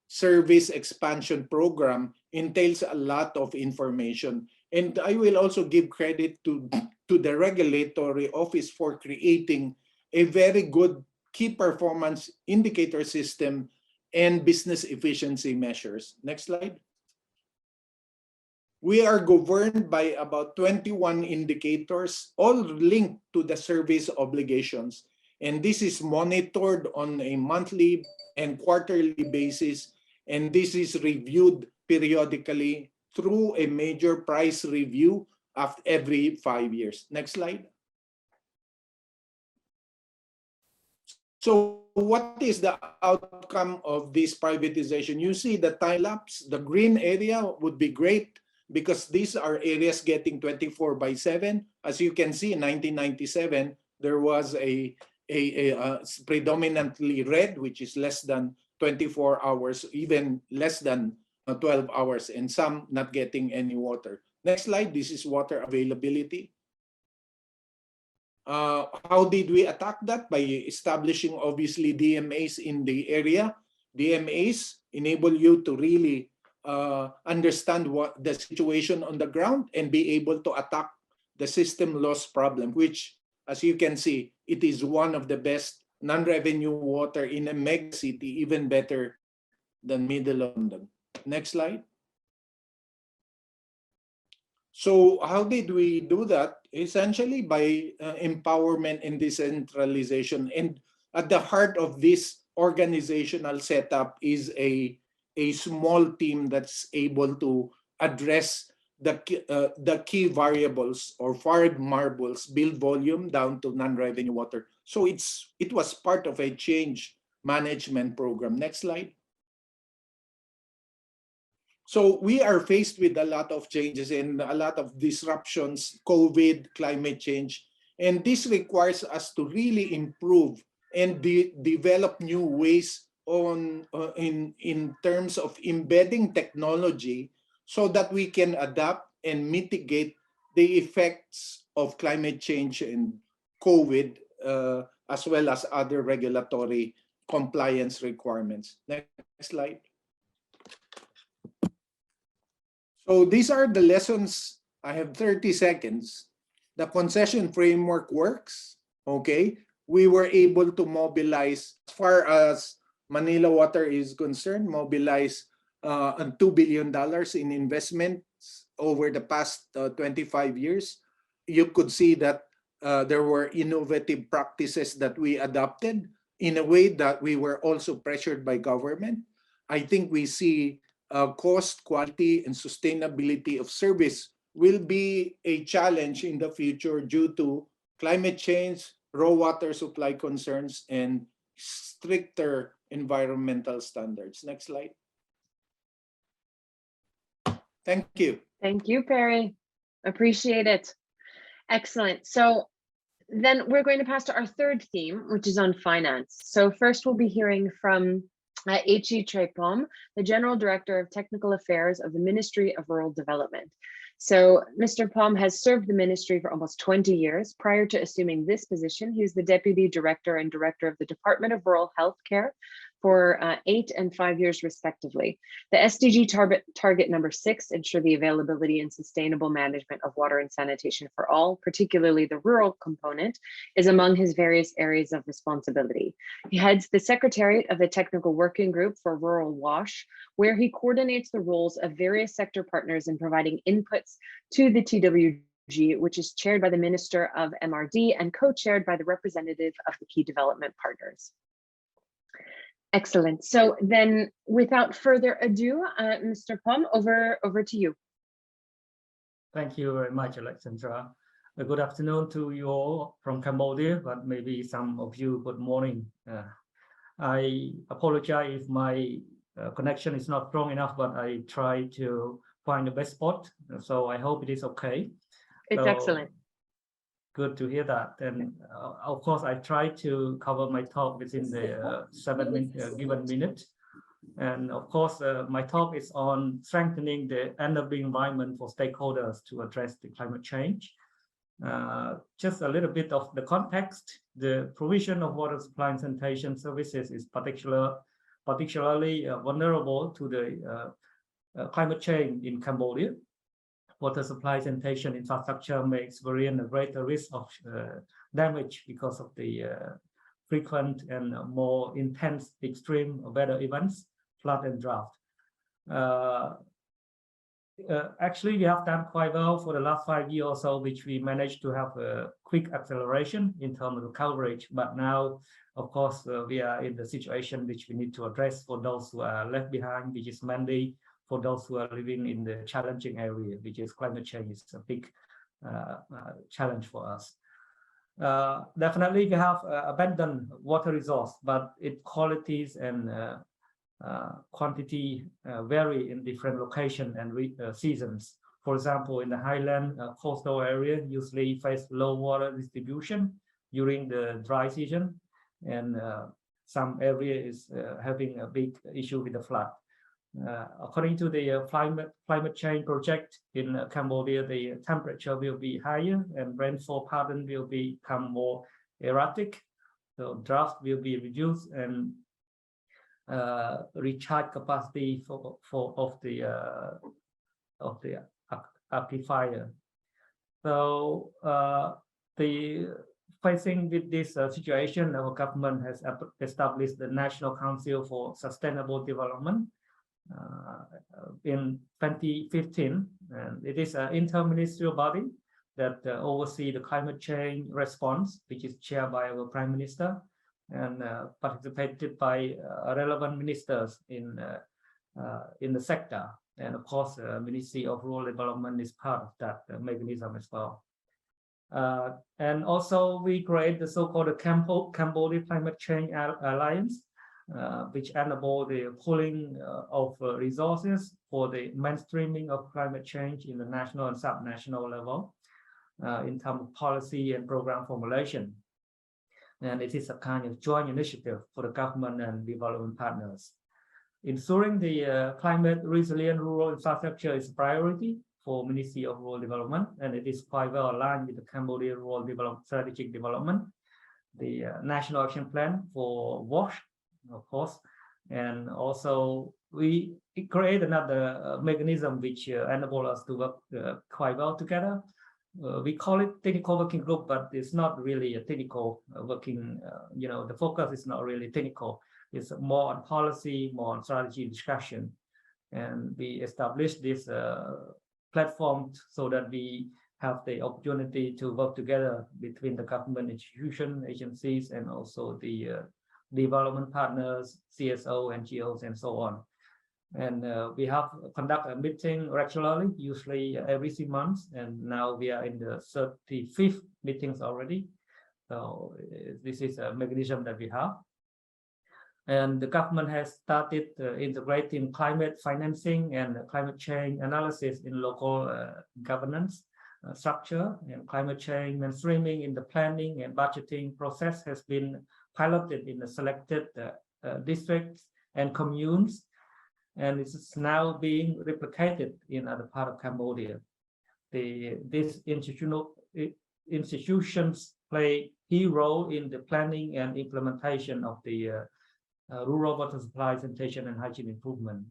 service expansion program entails a lot of information. And I will also give credit to the regulatory office for creating a very good key performance indicator system and business efficiency measures. Next slide. We are governed by about 21 indicators, all linked to the service obligations. And this is monitored on a monthly and quarterly basis. And this is reviewed periodically through a major price review of every 5 years. Next slide. So what is the outcome of this privatization? You see the time lapse, the green area would be great because these are areas getting 24/7. As you can see, in 1997, there was a predominantly red, which is less than 24 hours, even less than 12 hours, and some not getting any water. Next slide, this is water availability. How did we attack that? By establishing, obviously, DMAs in the area. DMAs enable you to really understand what the situation on the ground and be able to attack the system loss problem, which, as you can see, it is one of the best non-revenue water in a mega city, even better than Middle London. Next slide. So how did we do that? Essentially by empowerment and decentralization. And at the heart of this organizational setup is a small team that's able to address the key variables or five marbles, build volume down to non-revenue water. So it was part of a change management program. Next slide. So we are faced with a lot of changes and a lot of disruptions, COVID, climate change, and this requires us to really improve and develop new ways in terms of embedding technology so that we can adapt and mitigate the effects of climate change and COVID, as well as other regulatory compliance requirements. Next slide. So these are the lessons. I have 30 seconds. The concession framework works, okay? We were able to mobilize, as far as Manila Water is concerned, mobilize $2 billion in investments over the past 25 years. You could see that there were innovative practices that we adopted in a way that we were also pressured by government. I think we see cost, quality, and sustainability of service will be a challenge in the future due to climate change, raw water supply concerns, and stricter environmental standards. Next slide. Thank you. Thank you, Perry. Appreciate it. Excellent. So then we're going to pass to our third theme, which is on finance. So first we'll be hearing from H.E. Trepom, the General Director of Technical Affairs of the Ministry of Rural Development. So Mr. Pom has served the ministry for almost 20 years. Prior to assuming this position, he was the Deputy Director and Director of the Department of Rural Healthcare for 8 and 5 years respectively. The SDG target number 6, ensure the availability and sustainable management of water and sanitation for all, particularly the rural component, is among his various areas of responsibility. He heads the Secretariat of the Technical Working Group for Rural WASH, where he coordinates the roles of various sector partners in providing inputs to the TWG, which is chaired by the Minister of MRD and co-chaired by the representative of the key development partners. Excellent. So then without further ado, Mr. Pom, over to you. Thank you very much, Alexandra. Good afternoon to you all from Cambodia, but maybe some of you good morning. I apologize if my connection is not strong enough, but I try to find the best spot. So I hope it is okay. It's excellent. good to hear that. And of course, I try to cover my talk within the 7 given minute. And of course, my talk is on strengthening the enabling environment for stakeholders to address the climate change. Just a little bit of the context. The provision of water supply and sanitation services is particularly vulnerable to the climate change in Cambodia. Water supply and sanitation infrastructure may experience a greater risk of damage because of the frequent and more intense extreme weather events, flood and drought. Actually, we have done quite well for the last 5 years or so, which we managed to have a quick acceleration in terms of coverage. But now, of course, we are in the situation which we need to address for those who are left behind, which is mainly for those who are living in the challenging area, which is climate change is a big challenge for us. Definitely, we have abundant water resource, but its qualities and quantity vary in different locations and seasons. For example, in the highland coastal area, usually face low water distribution during the dry season, and some area is having a big issue with the flood. According to the climate change project in Cambodia, the temperature will be higher and rainfall pattern will become more erratic. So drought will be reduced and recharge capacity of the aquifer. So facing with this situation, our government has established the National Council for Sustainable Development in 2015, and it is an interministerial body that oversees the climate change response, which is chaired by our Prime Minister and participated by relevant ministers in the sector. And of course, Ministry of Rural Development is part of that mechanism as well. And also we create the so-called Cambodia Climate Change Alliance, which enable the pooling of resources for the mainstreaming of climate change in the national and subnational level in terms of policy and program formulation. And it is a kind of joint initiative for the government and development partners. Ensuring the climate resilient rural infrastructure is a priority for Ministry of Rural Development, and it is quite well aligned with the Cambodia Rural Strategic Development, the National Action Plan for WASH, of course, and also we create another mechanism which enable us to work quite well together. We call it technical working group, but it's not really a technical working, the focus is not really technical. It's more on policy, more on strategy discussion. And we established this platform so that we have the opportunity to work together between the government institution, agencies, and also the development partners, CSO, NGOs, and so on. And we have conduct a meeting regularly, usually every 3 months. And now we are in the 35th meetings already. So this is a mechanism that we have. And the government has started integrating climate financing and climate change analysis in local governance structure, and climate change mainstreaming in the planning and budgeting process has been piloted in the selected districts and communes, and it is now being replicated in other part of Cambodia. These institutions play key role in the planning and implementation of the rural water supply, sanitation, and hygiene improvement.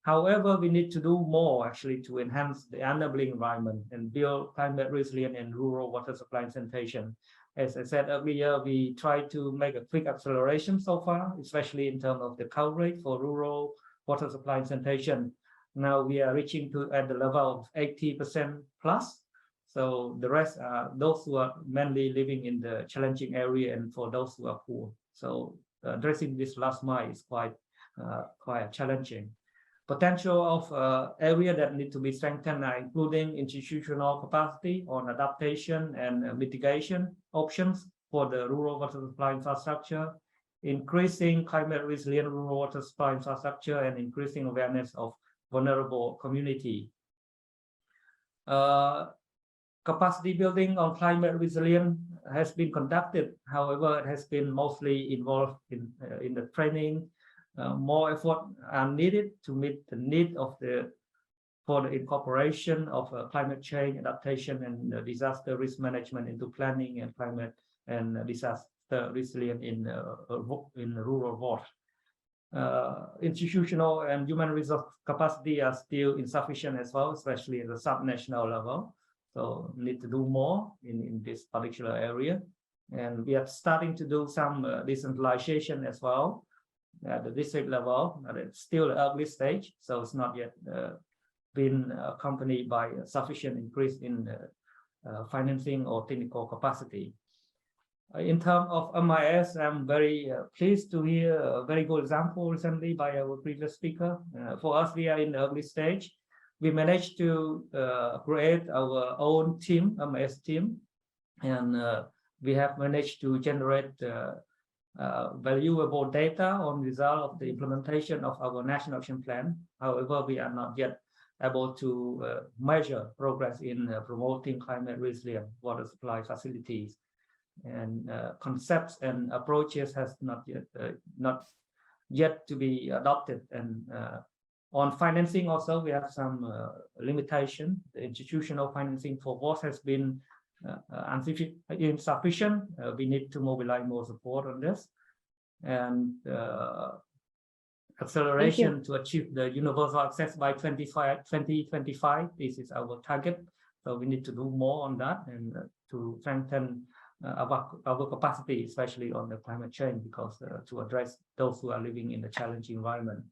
However, we need to do more actually to enhance the enabling environment and build climate resilient and rural water supply and sanitation. As I said earlier, we try to make a quick acceleration so far, especially in terms of the coverage for rural water supply and sanitation. Now we are reaching to at the level of 80% plus. So the rest are those who are mainly living in the challenging area and for those who are poor. So addressing this last mile is quite challenging. Potential of area that need to be strengthened are including institutional capacity on adaptation and mitigation options for the rural water supply infrastructure, increasing climate resilient rural water supply infrastructure, and increasing awareness of vulnerable community. capacity building on climate resilience has been conducted. However, it has been mostly involved in the training. More effort are needed to meet the need of for the incorporation of climate change adaptation and disaster risk management into planning and climate and disaster resilience in rural world. Institutional and human resource capacity are still insufficient as well, especially at the subnational level. So need to do more in this particular area. And we are starting to do some decentralization as well at the district level, but it's still an early stage. So it's not yet been accompanied by a sufficient increase in financing or technical capacity. In terms of MIS, I'm very pleased to hear a very good example recently by our previous speaker. For us, we are in the early stage. We managed to create our own team, MIS team, and we have managed to generate valuable data on result of the implementation of our national action plan. However, we are not yet able to measure progress in promoting climate resilient water supply facilities. And concepts and approaches has not yet to be adopted. And on financing also, we have some limitation. The institutional financing for WAS has been insufficient. We need to mobilize more support on this. And acceleration to achieve the universal access by 2025. This is our target. So we need to do more on that and to strengthen our capacity, especially on the climate change, because to address those who are living in a challenging environment.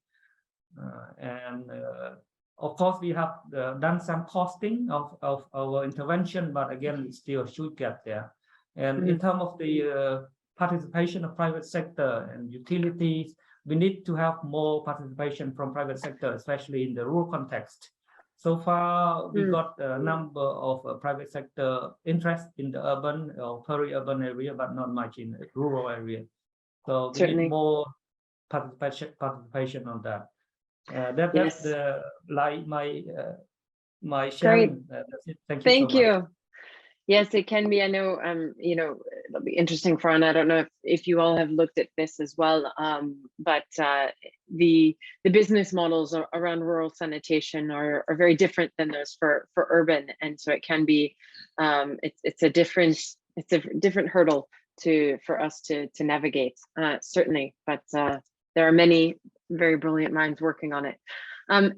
Of course, we have done some costing of our intervention, but again, we still should get there. And in terms of the participation of private sector and utilities, we need to have more participation from private sector, especially in the rural context. So far, we got a number of private sector interest in the urban or peri-urban area, but not much in the rural area. So we need more participation on that. That's the my sharing. That's it. Thank you so much. Yes, it can be. I know, you know, it'll be interesting for Anna. I don't know if you all have looked at this as well, but the business models around rural sanitation are very different than those for urban, and so it can be it's a different hurdle for us to navigate, certainly. But there are many very brilliant minds working on it.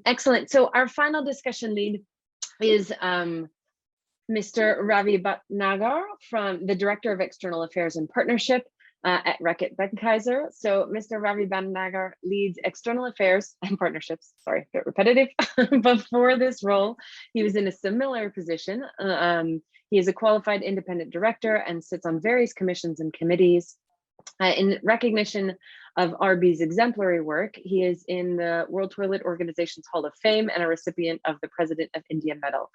Excellent. So our final discussion lead is Mr. Ravi Bhatnagar, from the Director of External Affairs and Partnership at Reckitt Benckiser. So Mr. Ravi Bhatnagar leads External Affairs and Partnerships, sorry, a bit repetitive. Before this role, he was in a similar position. He is a qualified independent director and sits on various commissions and committees. In recognition of RB's exemplary work, he is in the World Toilet Organization's Hall of Fame and a recipient of the President of India Medal.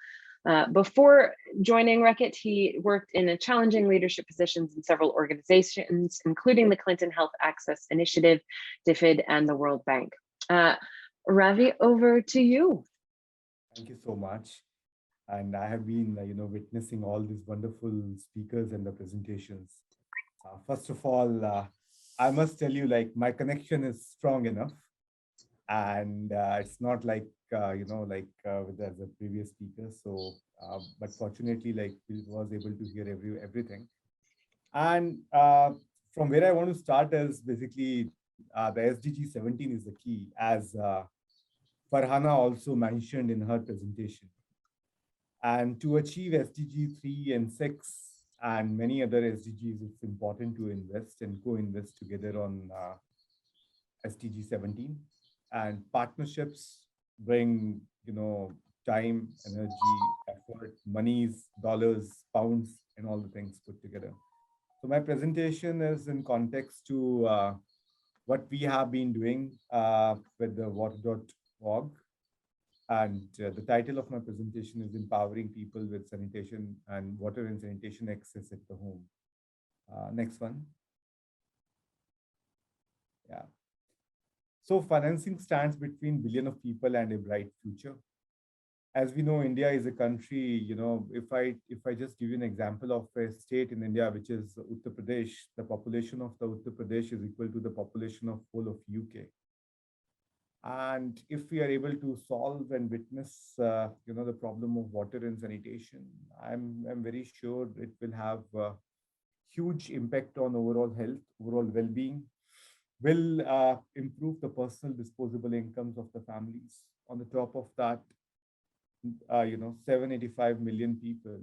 Before joining Reckitt, he worked in challenging leadership positions in several organizations, including the Clinton Health Access Initiative, DFID, and the World Bank. Ravi, over to you. Thank you so much. And I have been, witnessing all these wonderful speakers and the presentations. First of all, I must tell you, my connection is strong enough, and it's not like with the previous speaker. So, but fortunately, we was able to hear everything. And from where I want to start is basically the SDG 17 is the key, as Farhana also mentioned in her presentation. And to achieve SDG 3 and 6 and many other SDGs, it's important to invest and co-invest together on SDG 17. And partnerships bring, time, energy, effort, monies, dollars, pounds, and all the things put together. So my presentation is in context to what we have been doing with the water.org. And the title of my presentation is Empowering People with Sanitation and Water and Sanitation Access at the Home. Next one. Yeah. So financing stands between billion of people and a bright future. As we know, India is a country, if I just give you an example of a state in India, which is Uttar Pradesh, the population of the Uttar Pradesh is equal to the population of whole of UK. And if we are able to solve and witness, the problem of water and sanitation, I'm very sure it will have a huge impact on overall health, overall well-being, will improve the personal disposable incomes of the families. On the top of that, 785 million people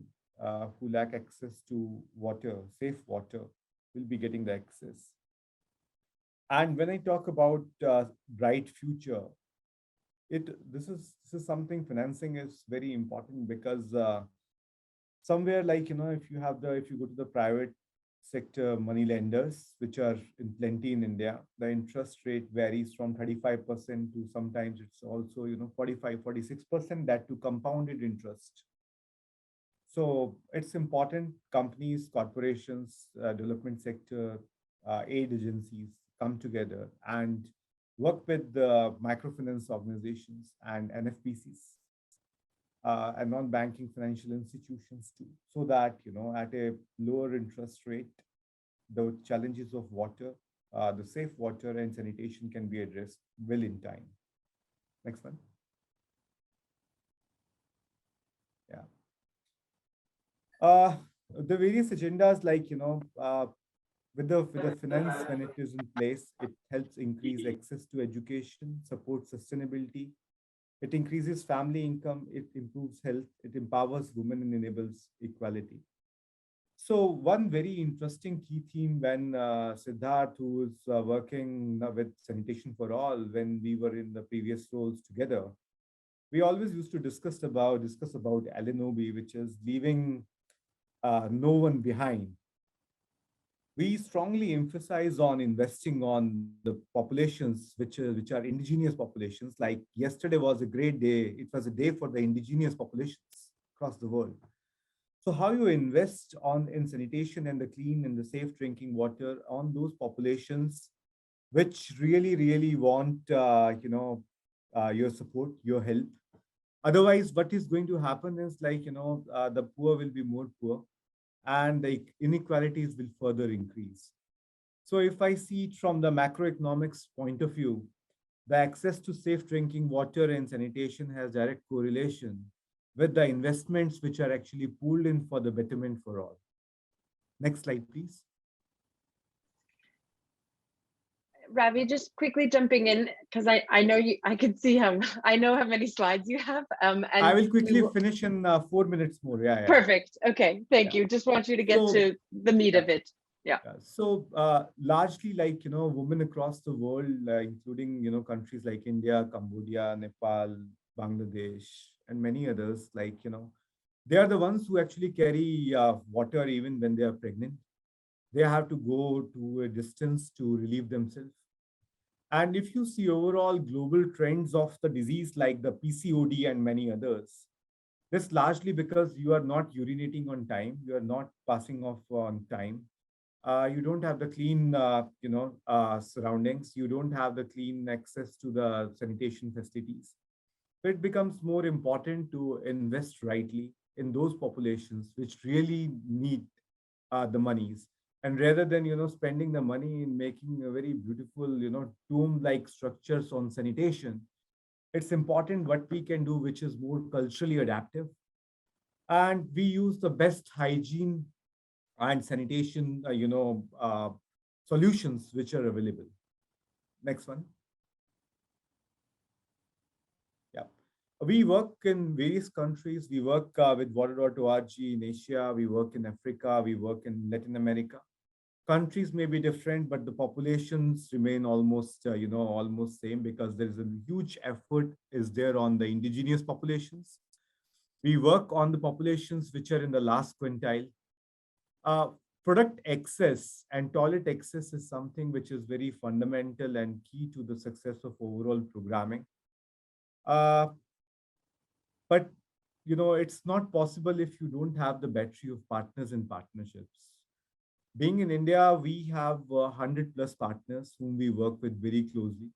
who lack access to water, safe water, will be getting the access. And when I talk about bright future, this is something. Financing is very important, because somewhere, like, if you go to the private sector money lenders, which are in plenty in India, the interest rate varies from 35% to sometimes it's also 45, 46%, that to compounded interest. So it's important companies, corporations, development sector, aid agencies come together and work with the microfinance organizations and NFPCs and non-banking financial institutions too, so that at a lower interest rate, the challenges of water, the safe water and sanitation can be addressed well in time. Next one. Yeah. The various agendas, like with the finance, when it is in place, it helps increase access to education, supports sustainability, it increases family income, it improves health, it empowers women and enables equality. So one very interesting key theme when Siddharth, who is working with Sanitation for All, when we were in the previous roles together, we always used to discuss about LNOB, which is leaving no one behind. We strongly emphasize on investing on the populations which are indigenous populations. Like yesterday was a great day. It was a day for the indigenous populations across the world. So how you invest in sanitation and the clean and the safe drinking water on those populations which really, really want your support, your help. Otherwise, what is going to happen is, like, the poor will be more poor, and the inequalities will further increase. So if I see it from the macroeconomics point of view, the access to safe drinking water and sanitation has direct correlation with the investments which are actually pooled in for the betterment for all. Next slide, please. Ravi, just quickly jumping in, because I know I can see I know how many slides you have. And I will quickly finish in 4 minutes more. Yeah. Perfect. Okay, thank you. Just want you to get to the meat of it. Yeah. So largely, like, women across the world, including, countries like India, Cambodia, Nepal, Bangladesh, and many others, like, they are the ones who actually carry water even when they are pregnant. They have to go to a distance to relieve themselves. And if you see overall global trends of the disease like the PCOD and many others, this largely because you are not urinating on time, you are not passing off on time. You don't have the clean, surroundings. You don't have the clean access to the sanitation facilities. So it becomes more important to invest rightly in those populations which really need the monies. And rather than, spending the money in making a very beautiful, tomb-like structures on sanitation, it's important what we can do, which is more culturally adaptive. And we use the best hygiene and sanitation, solutions which are available. Next one. Yeah. We work in various countries. We work with water.org in Asia. We work in Africa. We work in Latin America. Countries may be different, but the populations remain almost, almost same, because there is a huge effort is there on the indigenous populations. We work on the populations which are in the last quintile. Product access and toilet access is something which is very fundamental and key to the success of overall programming. But, it's not possible if you don't have the battery of partners and partnerships. Being in India, we have 100+ partners whom we work with very closely.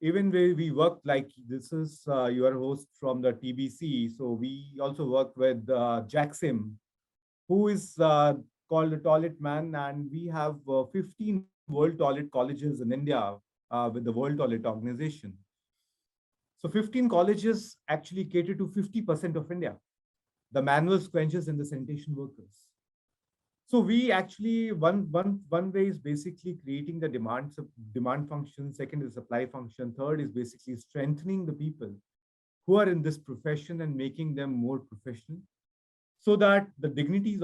even where we work, like this is your host from the TBC. So we also work with Jacksim, who is called the Toilet Man, and we have 15 World Toilet Colleges in India with the World Toilet Organization. So 15 colleges actually cater to 50% of India, the manual squenchers and the sanitation workers. So we actually, one way is basically creating the demand function. Second is supply function. Third is basically strengthening the people who are in this profession and making them more professional, so that the dignity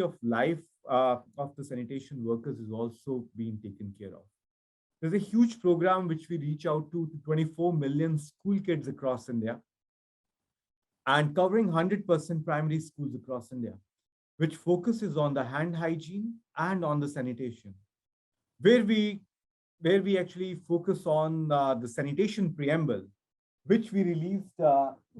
of life of the sanitation workers is also being taken care of. There's a huge program which we reach out to 24 million school kids across India and covering 100% primary schools across India, which focuses on the hand hygiene and on the sanitation, where we actually focus on the sanitation preamble, which we released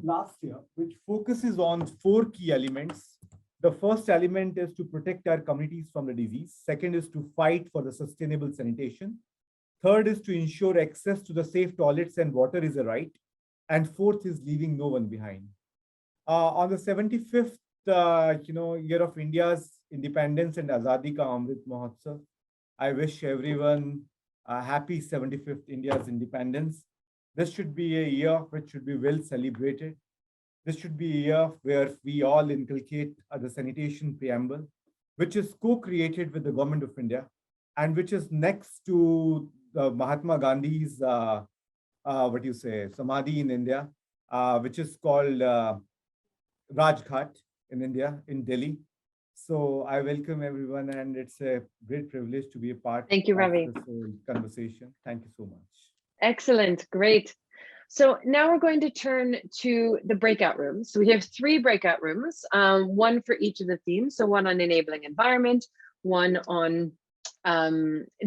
last year, which focuses on 4 key elements. The first element is to protect our communities from the disease. Second is to fight for the sustainable sanitation. Third is to ensure access to the safe toilets and water is a right. And fourth is leaving no one behind. On the 75th year of India's independence and Azadi Ka Amrit Mahotsav, I wish everyone a happy 75th India's independence. This should be a year which should be well celebrated. This should be a year where we all inculcate the sanitation preamble, which is co-created with the government of India and which is next to Mahatma Gandhi's, Samadhi in India, which is called Rajghat in India, in Delhi. So I welcome everyone, and it's a great privilege to be a part Thank you, of Ravi. this whole conversation. Thank you so much. Excellent, great. So now we're going to turn to the breakout rooms. So we have 3 breakout rooms, one for each of the themes. So one on enabling environment, one on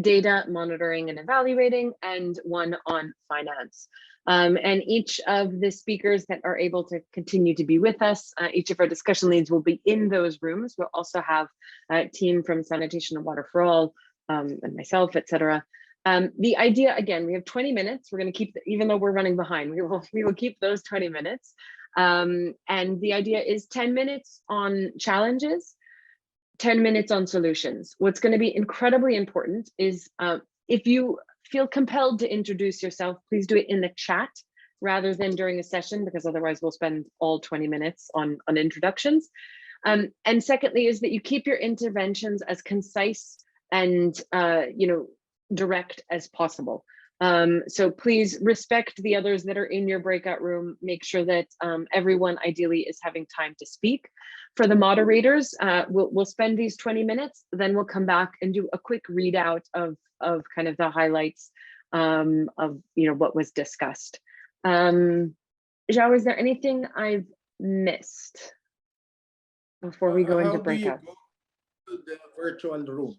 data monitoring and evaluating, and one on finance. And each of the speakers that are able to continue to be with us, each of our discussion leads will be in those rooms. We'll also have a team from Sanitation and Water for All, and myself, etc. The idea, again, we have 20 minutes. We're going to keep, even though we're running behind, we will keep those 20 minutes. And the idea is 10 minutes on challenges, 10 minutes on solutions. What's going to be incredibly important is if you feel compelled to introduce yourself, please do it in the chat rather than during a session, because otherwise we'll spend all 20 minutes on introductions. And secondly is that you keep your interventions as concise and direct as possible. So please respect the others that are in your breakout room. Make sure that everyone ideally is having time to speak. For the moderators, we'll spend these 20 minutes, then we'll come back and do a quick readout of kind of the highlights of what was discussed. Zhao, is there anything I've missed before we go into breakout? Go to the virtual room.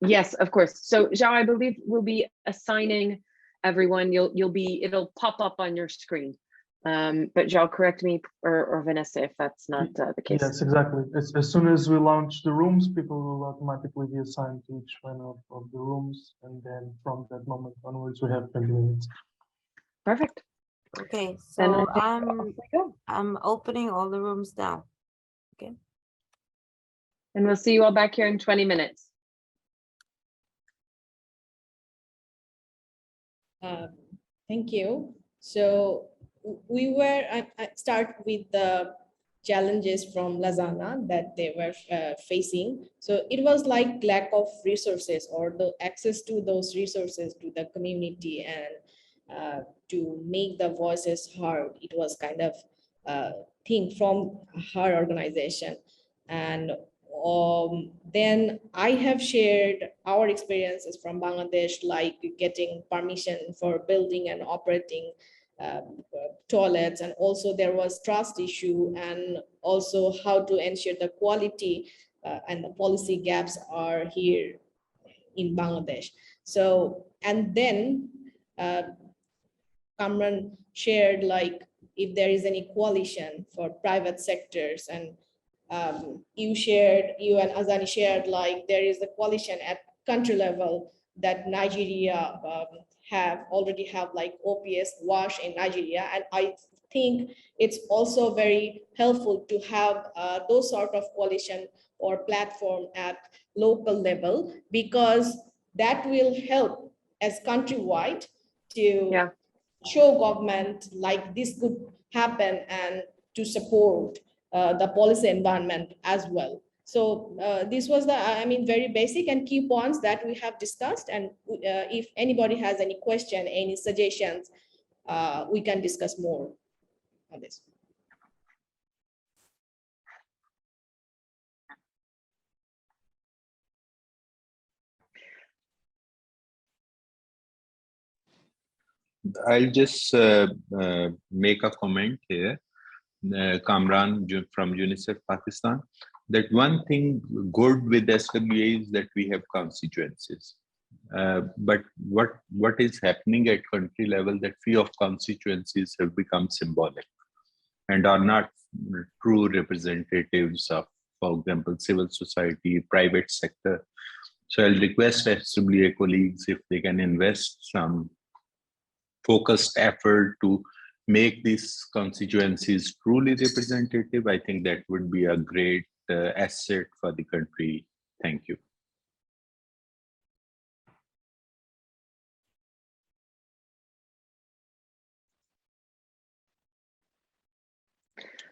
Yes, of course. So Zhao, I believe we'll be assigning everyone. It'll pop up on your screen. But Zhao, correct me or Vanessa if that's not the case. Yes, exactly. As soon as we launch the rooms, people will automatically be assigned to each one of the rooms, and then from that moment onwards, we have 20 minutes. Perfect. Okay, Then so I think I'm opening all the rooms now. Okay. And we'll see you all back here in 20 minutes. Thank you. So I start with the challenges from Lazana that they were facing. So it was like lack of resources or the access to those resources to the community and to make the voices heard. It was kind of thing from her organization. And then I have shared our experiences from Bangladesh, like getting permission for building and operating toilets, and also there was trust issue, and also how to ensure the quality and the policy gaps are here in Bangladesh. So, and then Kamran shared like if there is any coalition for private sectors, and you and Azani shared like there is a coalition at country level that Nigeria already have like OPS WASH in Nigeria, and I think it's also very helpful to have those sort of coalition or platform at local level, because that will help as countrywide to show government like this could happen and to support the policy environment as well. So this was the, I mean, very basic and key points that we have discussed. And if anybody has any question, any suggestions, we can discuss more on this. I'll just make a comment here, Kamran from UNICEF Pakistan, that one thing good with SWA is that we have constituencies. But what is happening at country level, that few of constituencies have become symbolic and are not true representatives of, for example, civil society, private sector. So I'll request SWA colleagues if they can invest some focused effort to make these constituencies truly representative. I think that would be a great asset for the country. Thank you.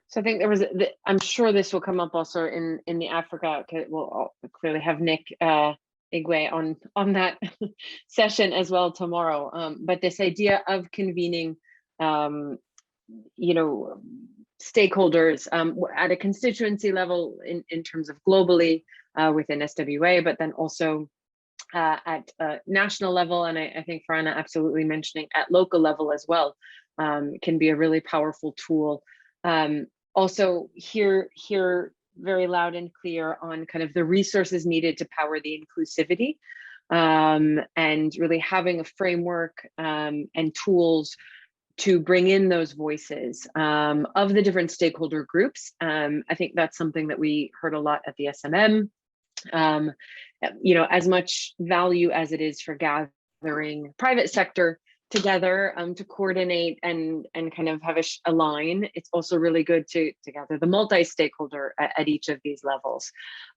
So I think there was, I'm sure this will come up also in the Africa, we'll clearly have Nick Igwe on that session as well tomorrow. But this idea of convening, you know, stakeholders at a constituency level in terms of globally within SWA, but then also at national level, and I think Farhana absolutely mentioning at local level as well, can be a really powerful tool. Also hear very loud and clear on kind of the resources needed to power the inclusivity, and really having a framework and tools to bring in those voices of the different stakeholder groups. I think that's something that we heard a lot at the SMM. You know, as much value as it is for gathering private sector together to coordinate and kind of have a line, it's also really good to gather the multi-stakeholder at each of these levels.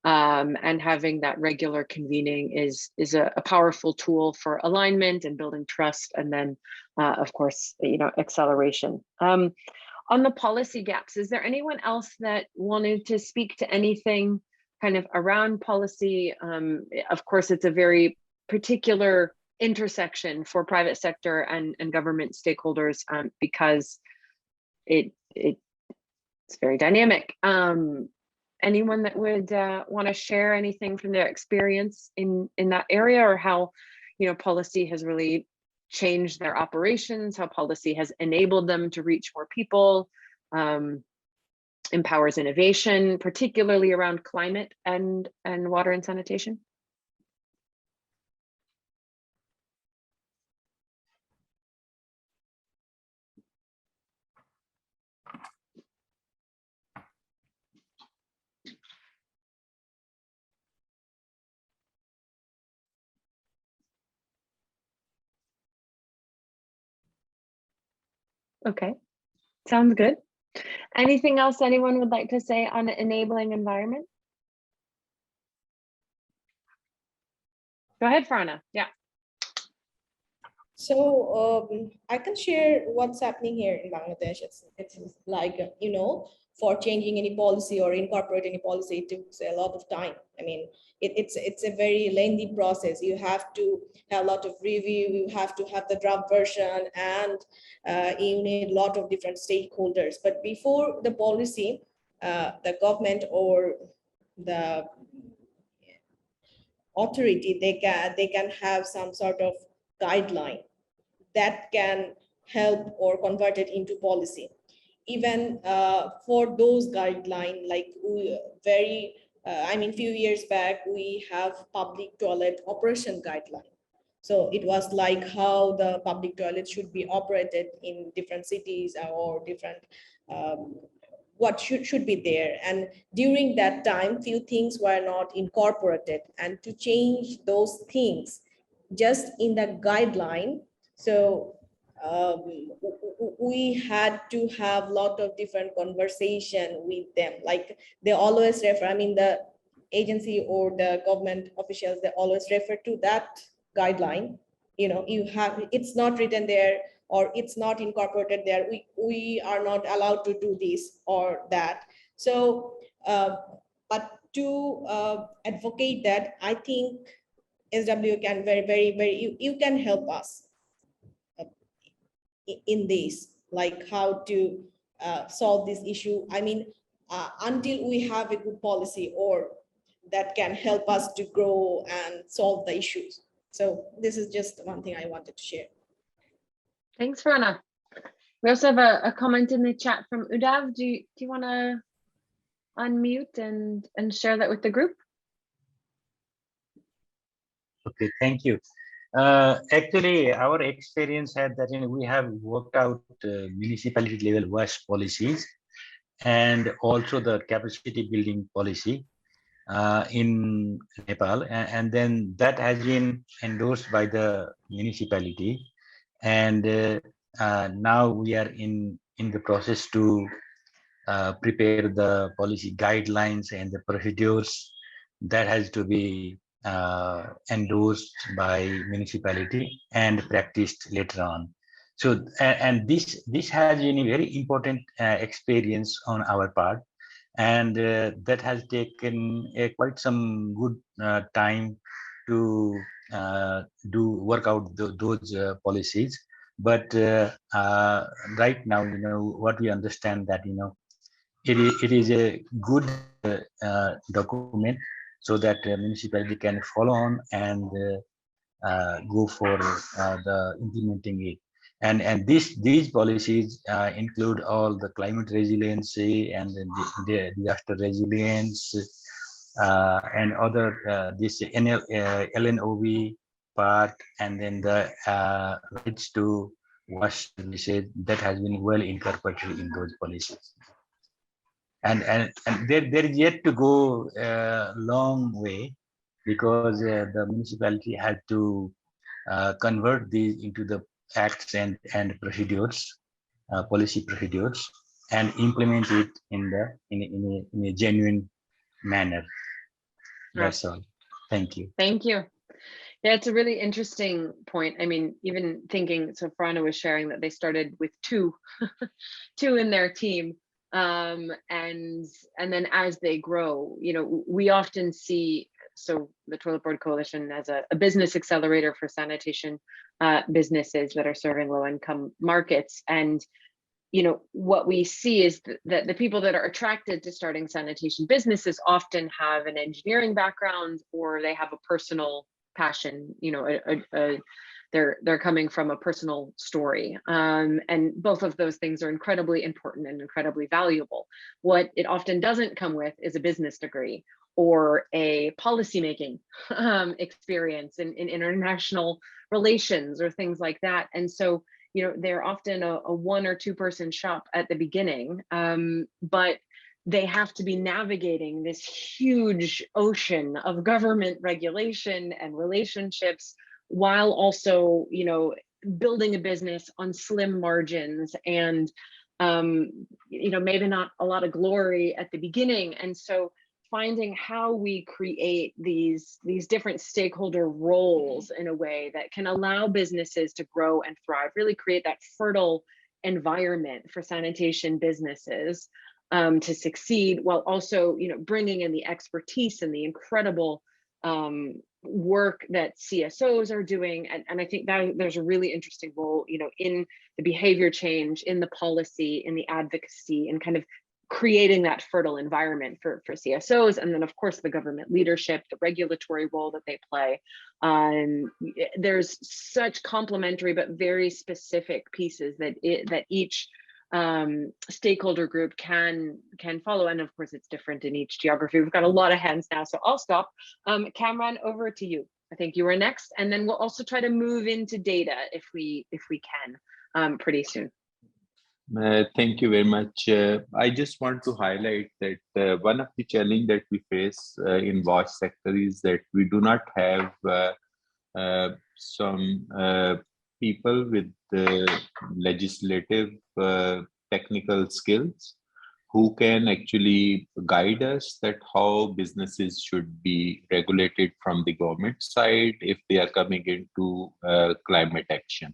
And having that regular convening is a powerful tool for alignment and building trust, and then of course, you know, acceleration. On the policy gaps, is there anyone else that wanted to speak to anything kind of around policy? Of course, it's a very particular intersection for private sector and government stakeholders, because it's very dynamic. Anyone that would want to share anything from their experience in that area, or how, you know, policy has really changed their operations, how policy has enabled them to reach more people, empowers innovation, particularly around climate and water and sanitation? Okay, sounds good. Anything else anyone would like to say on the enabling environment? Go ahead, Farhana. Yeah. So I can share what's happening here in Bangladesh. It's like, you know, for changing any policy or incorporating any policy, it takes a lot of time. I mean, it's a very lengthy process. You have to have a lot of review, you have to have the draft version, and you need a lot of different stakeholders. But before the policy, the government or the authority, they can have some sort of guideline that can help or convert it into policy. Even for those guidelines, like I mean, few years back, we have public toilet operation guideline. So it was like how the public toilet should be operated in different cities or different, what should be there. And during that time, few things were not incorporated. And to change those things just in the guideline. So we had to have a lot of different conversation with them. Like they always refer, I mean, the agency or the government officials, they always refer to that guideline. You know, you have, it's not written there or it's not incorporated there. We are not allowed to do this or that. So, but to advocate that, I think SWA can you can help us in this, like how to solve this issue. I mean, until we have a good policy or that can help us to grow and solve the issues. So this is just one thing I wanted to share. Thanks, Rana. We also have a comment in the chat from Udav. Do you want to unmute and share that with the group? Okay, thank you. Actually, our experience had that we have worked out municipality level waste policies and also the capacity building policy in Nepal, and then that has been endorsed by the municipality, and now we are in the process to prepare the policy guidelines and the procedures that has to be endorsed by municipality and practiced later on. So, and this has been a very important experience on our part, and that has taken quite some good time to work out those policies. But right now, what we understand that it is a good document, so that municipality can follow on and go for the implementing it. And these policies include all the climate resiliency and the disaster resilience and other this LNOV part, and then the rights to wash services that has been well incorporated in those policies. And there is yet to go a long way, because the municipality had to convert these into the acts and procedures, policy procedures, and implement it in a genuine manner. That's all. Thank you. Thank you. Yeah, it's a really interesting point. I mean, even thinking, so Frana was sharing that they started with two in their team. And then as they grow, we often see, so the Toilet Board Coalition as a business accelerator for sanitation businesses that are serving low-income markets. And what we see is that the people that are attracted to starting sanitation businesses often have an engineering background, or they have a personal passion, they're coming from a personal story. And both of those things are incredibly important and incredibly valuable. What it often doesn't come with is a business degree or a policymaking experience in international relations or things like that. And so, they're often a 1 or 2 person shop at the beginning, but they have to be navigating this huge ocean of government regulation and relationships, while also, building a business on slim margins and, maybe not a lot of glory at the beginning. And so finding how we create these different stakeholder roles in a way that can allow businesses to grow and thrive, really create that fertile environment for sanitation businesses to succeed, while also, bringing in the expertise and the incredible work that CSOs are doing. And I think that there's a really interesting role, in the behavior change, in the policy, in the advocacy, and kind of creating that fertile environment for CSOs. And then of course the government leadership, the regulatory role that they play. There's such complementary but very specific pieces that each stakeholder group can follow. And of course it's different in each geography. We've got a lot of hands now, so I'll stop. Kamran, over to you. I think you were next, and then we'll also try to move into data if we can pretty soon. Thank you very much. I just want to highlight that one of the challenges that we face in wash sector is that we do not have some people with legislative technical skills who can actually guide us that how businesses should be regulated from the government side if they are coming into climate action.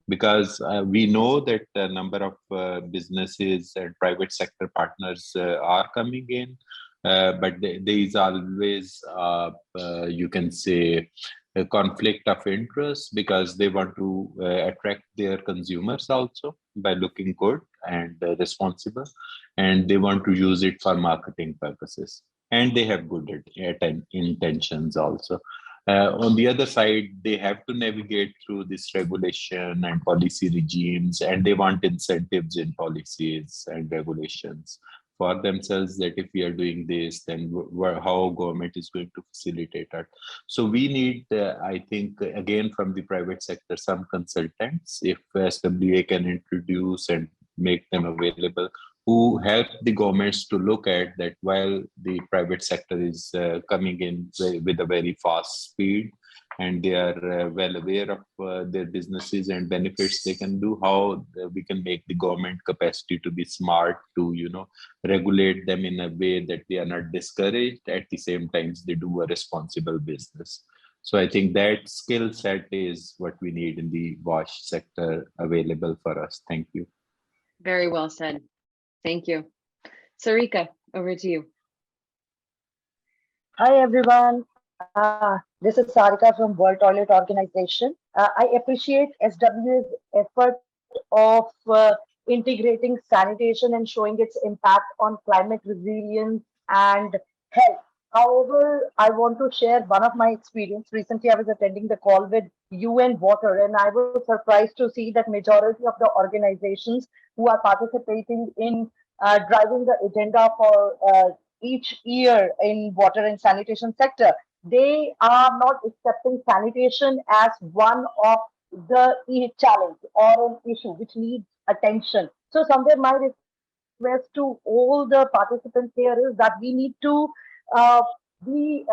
Because we know that a number of businesses and private sector partners are coming in, but there is always, you can say, a conflict of interest because they want to attract their consumers also by looking good and responsible, and they want to use it for marketing purposes, and they have good intentions also. On the other side, they have to navigate through this regulation and policy regimes, and they want incentives in policies and regulations for themselves, that if we are doing this, then how government is going to facilitate it. So we need, I think, again, from the private sector, some consultants, if SWA can introduce and make them available, who help the governments to look at that while the private sector is coming in with a very fast speed, and they are well aware of their businesses and benefits they can do, how we can make the government capacity to be smart to, regulate them in a way that they are not discouraged. At the same time, they do a responsible business. So I think that skill set is what we need in the wash sector available for us. Thank you. Very well said. Thank you. Sarika, over to you. Hi, everyone. This is Sarika from World Toilet Organization. I appreciate SWA's effort of integrating sanitation and showing its impact on climate resilience and health. However, I want to share one of my experience. Recently, I was attending the call with UN Water, and I was surprised to see that majority of the organizations who are participating in driving the agenda for each year in water and sanitation sector, they are not accepting sanitation as one of the challenge or an issue which needs attention. So somewhere my request to all the participants here is that we need to we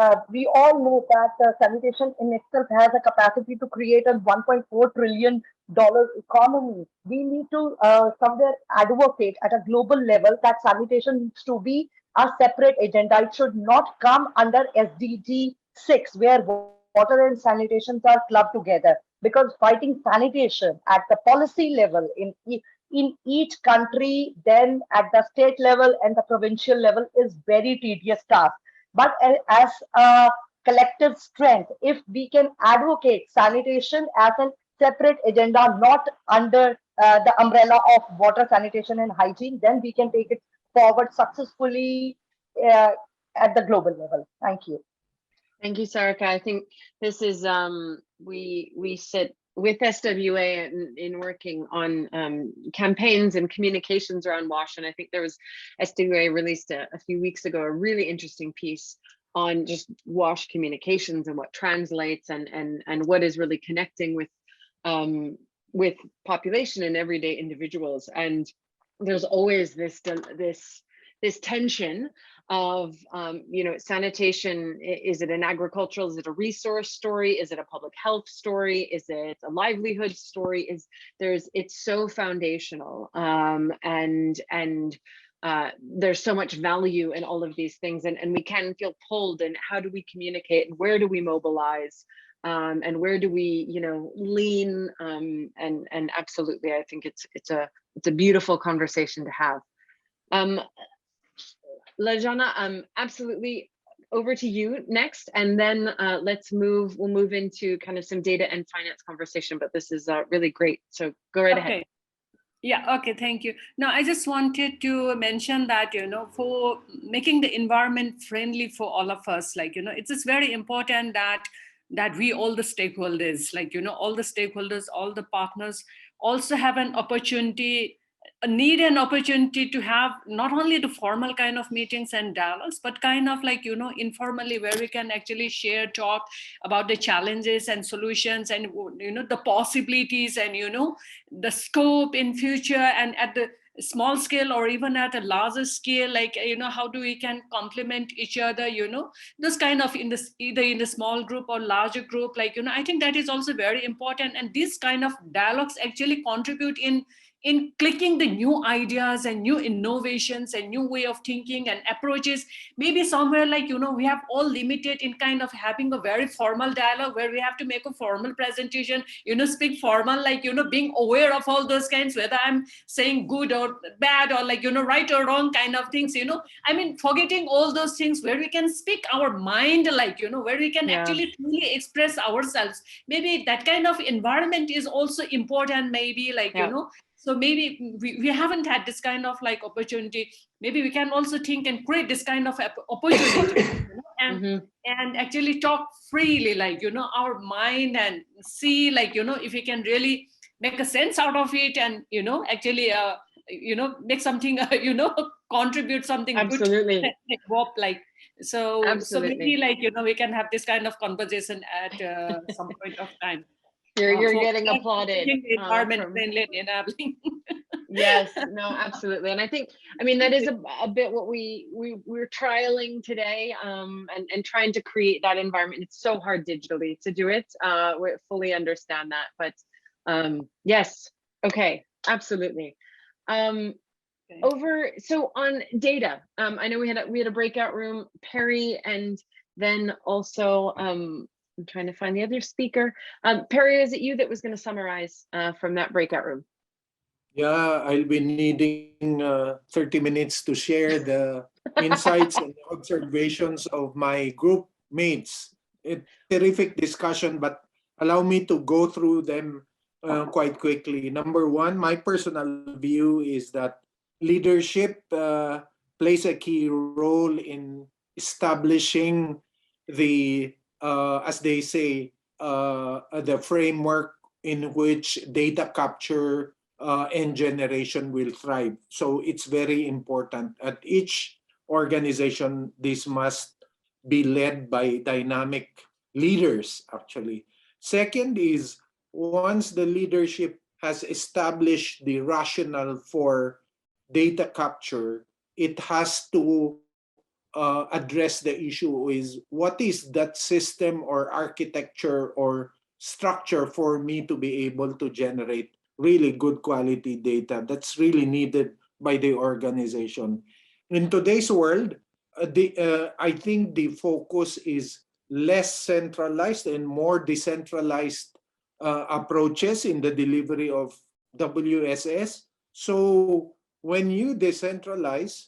all know that sanitation in itself has a capacity to create a $1.4 trillion economy. We need to somewhere advocate at a global level that sanitation needs to be a separate agenda. It should not come under SDG 6, where water and sanitation are clubbed together, because fighting sanitation at the policy level in each country, then at the state level and the provincial level, is very tedious task. But as a collective strength, if we can advocate sanitation as a separate agenda, not under the umbrella of water, sanitation and hygiene, then we can take it forward successfully at the global level. Thank you. Thank you, Sarika. I think this is, we sit with SWA in working on campaigns and communications around WASH. And I think there was, SWA released a few weeks ago, a really interesting piece on just WASH communications and what translates and what is really connecting with population and everyday individuals. And there's always this tension of sanitation. Is it an agricultural, is it a resource story, is it a public health story, is it a livelihood story? It's so foundational, and there's so much value in all of these things, and we can feel pulled, and how do we communicate, and where do we mobilize, and where do we lean, and absolutely, I think it's a beautiful conversation to have. Lajana, absolutely, over to you next, and then we'll move into kind of some data and finance conversation, but this is really great, so go right ahead. Yeah, okay, thank you. Now, I just wanted to mention that, for making the environment friendly for all of us, it's just very important that we, all the stakeholders, all the stakeholders, all the partners also have an opportunity, need an opportunity to have not only the formal kind of meetings and dialogues, but kind of informally, where we can actually share, talk about the challenges and solutions, and the possibilities, and the scope in future, and small scale or even at a larger scale, like, how do we can complement each other, this kind of in this, either in the small group or larger group, like, I think that is also very important. And this kind of dialogues actually contribute in clicking the new ideas and new innovations and new way of thinking and approaches. Maybe somewhere, like, we have all limited in kind of having a very formal dialogue where we have to make a formal presentation, speak formal, like, being aware of all those kinds, whether I'm saying good or bad or, like, right or wrong kind of things, I mean, forgetting all those things where we can speak our mind, like, where we can actually truly express ourselves. Maybe that kind of environment is also important, maybe, like, so maybe we haven't had this kind of like opportunity. Maybe we can also think and create this kind of opportunity, and actually talk freely, like, our mind, and see, like, if we can really make a sense out of it, and, actually, make something, contribute something Absolutely. good, like, so Absolutely. maybe, like, we can have this kind of conversation at some point of time. You're getting applauded. Environment friendly and enabling. Yes, no, absolutely. And I think, I mean, that is a bit what we're trialing today, and trying to create that environment. It's so hard digitally to do it. We fully understand that, but yes, okay, absolutely. So on data, I know we had a breakout room, Perry, and then also I'm trying to find the other speaker. Perry, is it you that was going to summarize from that breakout room? Yeah, I'll be needing 30 minutes to share the insights and observations of my group mates. It's a terrific discussion, but allow me to go through them quite quickly. Number one, my personal view is that leadership plays a key role in establishing the as they say, the framework in which data capture and generation will thrive. So it's very important. At each organization, this must be led by dynamic leaders, actually. Second is, once the leadership has established the rationale for data capture, it has to address the issue is, what is that system or architecture or structure for me to be able to generate really good quality data that's really needed by the organization. In today's world, I think the focus is less centralized and more decentralized approaches in the delivery of WSS. So when you decentralize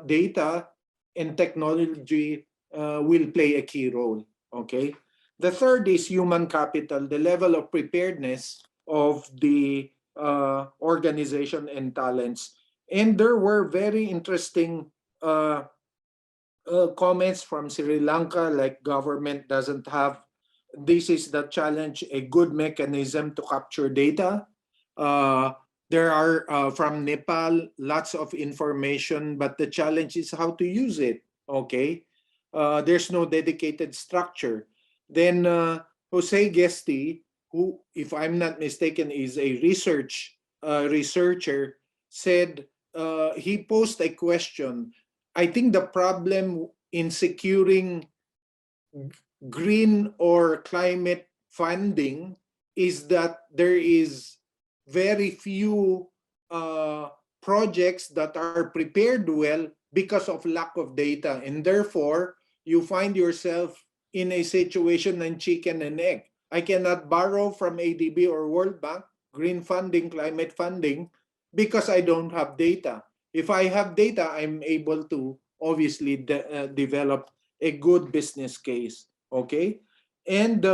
data, and technology will play a key role, okay? The third is human capital, the level of preparedness of the organization and talents. And there were very interesting comments from Sri Lanka, like government doesn't have, this is the challenge, a good mechanism to capture data. There are from Nepal, lots of information, but the challenge is how to use it, okay? There's no dedicated structure. Then Jose Gesti, who, if I'm not mistaken, is a researcher, said, he posed a question. I think the problem in securing green or climate funding is that there is very few projects that are prepared well because of lack of data, and therefore you find yourself in a situation of chicken and egg. I cannot borrow from ADB or World Bank, green funding, climate funding, because I don't have data. If I have data, I'm able to obviously develop a good business case, okay? And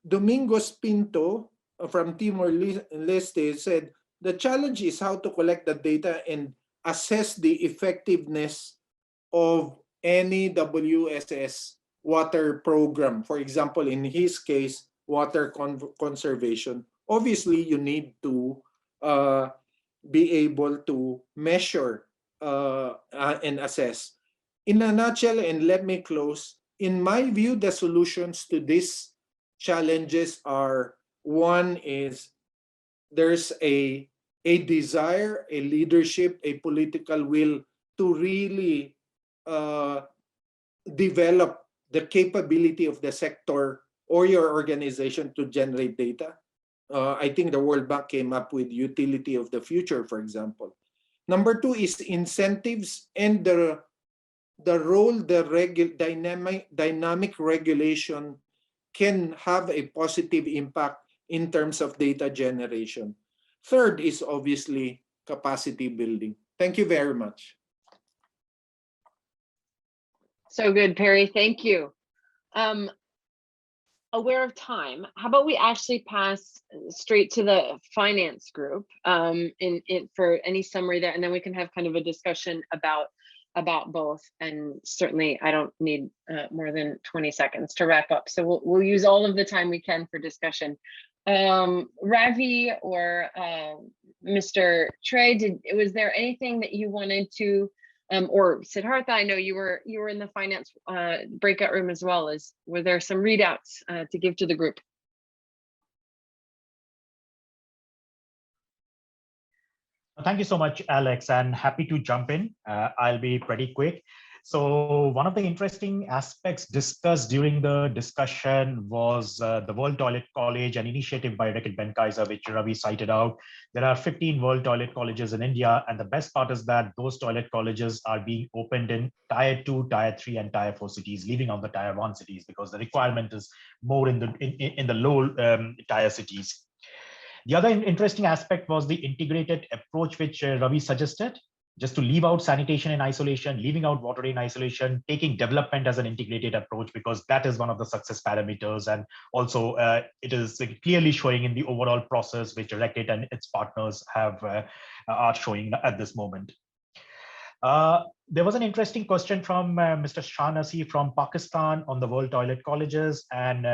Domingos Pinto from Timor-Leste said, the challenge is how to collect the data and assess the effectiveness of any WSS water program. For example, in his case, water conservation. Obviously, you need to be able to measure and assess. In a nutshell, and let me close, in my view, the solutions to these challenges are, one is there's a a desire, a leadership, a political will to really develop the capability of the sector or your organization to generate data. I think the World Bank came up with utility of the future, for example. Number two is incentives and the role the dynamic regulation can have a positive impact in terms of data generation. Third is obviously capacity building. Thank you very much. So good, Perry. Thank you. Aware of time, how about we actually pass straight to the finance group for any summary there, and then we can have kind of a discussion about both. And certainly, I don't need more than 20 seconds to wrap up, so we'll use all of the time we can for discussion. Ravi or Mr. Trey, was there anything that you wanted to? Or Siddhartha, I know you were in the finance breakout room as well. Were there some readouts to give to the group? Thank you so much, Alex, and happy to jump in. I'll be pretty quick. So one of the interesting aspects discussed during the discussion was the World Toilet College, an initiative by Ricket Ben-Kaiser, which Ravi cited out. There are 15 World Toilet Colleges in India, and the best part is that those toilet colleges are being opened in Tier 2, Tier 3, and Tier 4 cities, leaving out the Tier 1 cities because the requirement is more in the low tier cities. The other interesting aspect was the integrated approach which Ravi suggested, just to leave out sanitation in isolation, leaving out water in isolation, taking development as an integrated approach, because that is one of the success parameters. And also it is clearly showing in the overall process which Reckitt and its partners are showing at this moment. There was an interesting question from Mr. Shahnasi from Pakistan on the World Toilet Colleges, and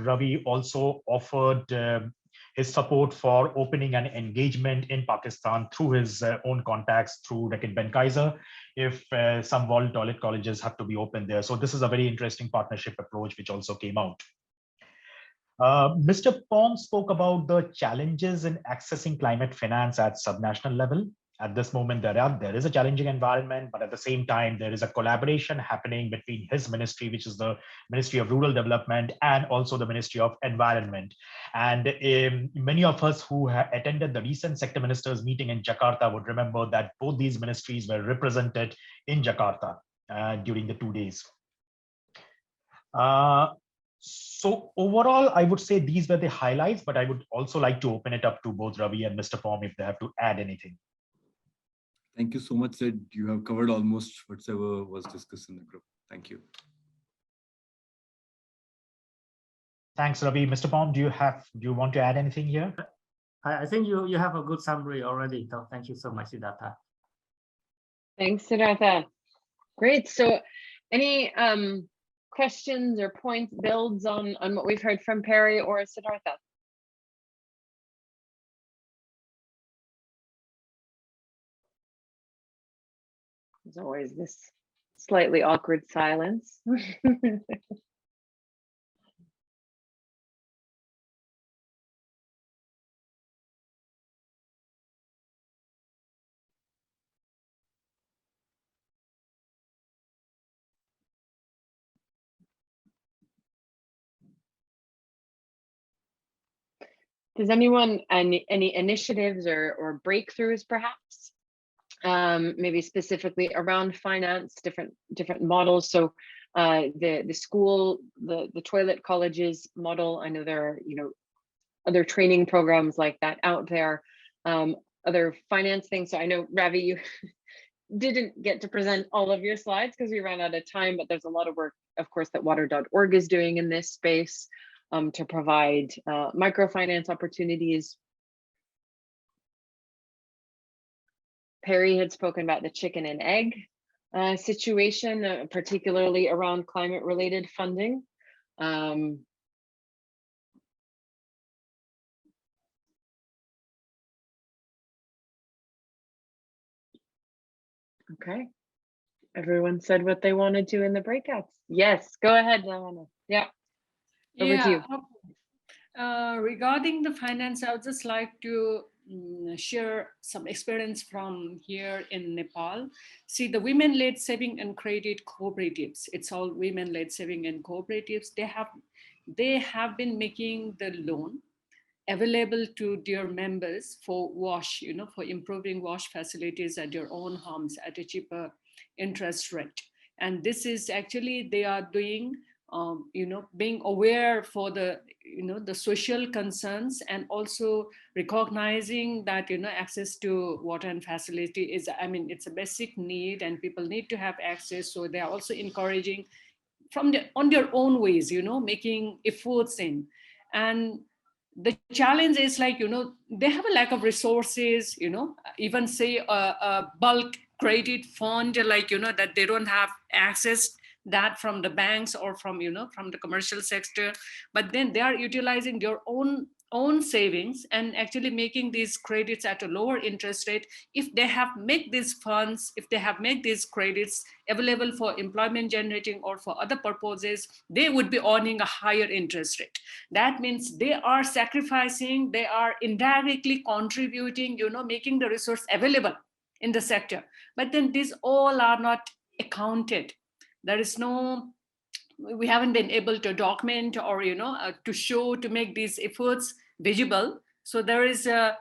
Ravi also offered his support for opening an engagement in Pakistan through his own contacts through Ricket Ben-Kaiser if some World Toilet Colleges have to be opened there. So this is a very interesting partnership approach which also came out. Mr. Pom spoke about the challenges in accessing climate finance at subnational level. At this moment, there is a challenging environment, but at the same time, there is a collaboration happening between his ministry, which is the Ministry of Rural Development, and also the Ministry of Environment. And many of us who attended the recent sector ministers meeting in Jakarta would remember that both these ministries were represented in Jakarta during the 2 days. So overall, I would say these were the highlights, but I would also like to open it up to both Ravi and Mr. Pom if they have to add anything. Thank you so much, Sid. You have covered almost whatever was discussed in the group. Thank you. Thanks, Ravi. Mr. Pom, do you want to add anything here? I think you have a good summary already. So thank you so much, Siddhartha. Thanks, Siddhartha. Great. So any questions or points, builds on what we've heard from Perry or Siddhartha? There's always this slightly awkward silence. Does anyone, any initiatives or breakthroughs perhaps? Maybe specifically around finance, different models. So the school, the toilet colleges model, I know there are, other training programs like that out there, other finance things. So I know, Ravi, you didn't get to present all of your slides because we ran out of time, but there's a lot of work, of course, that water.org is doing in this space to provide microfinance opportunities. Perry had spoken about the chicken and egg situation, particularly around climate-related funding. Okay, everyone said what they wanted to in the breakouts. Yes, go ahead, Diana. Yeah, over to you. Regarding the finance, I would just like to share some experience from here in Nepal. See, the women-led saving and credit cooperatives, it's all women-led saving and cooperatives. They have been making the loan available to their members for wash, for improving wash facilities at their own homes at a cheaper interest rate. And this is actually, they are doing, being aware for the, the social concerns, and also recognizing that, access to water and facility is, it's a basic need and people need to have access. So they are also encouraging on their own ways, making efforts in. And the challenge is like, they have a lack of resources, even say a bulk credit fund, like, that they don't have access that from the banks or from, from the commercial sector, but then they are utilizing their own savings and actually making these credits at a lower interest rate. If they have made these funds, if they have made these credits available for employment generating or for other purposes, they would be earning a higher interest rate. That means they are sacrificing, they are indirectly contributing, making the resource available in the sector. But then these all are not accounted. There is no, we haven't been able to document or, to show, to make these efforts visible. So there is a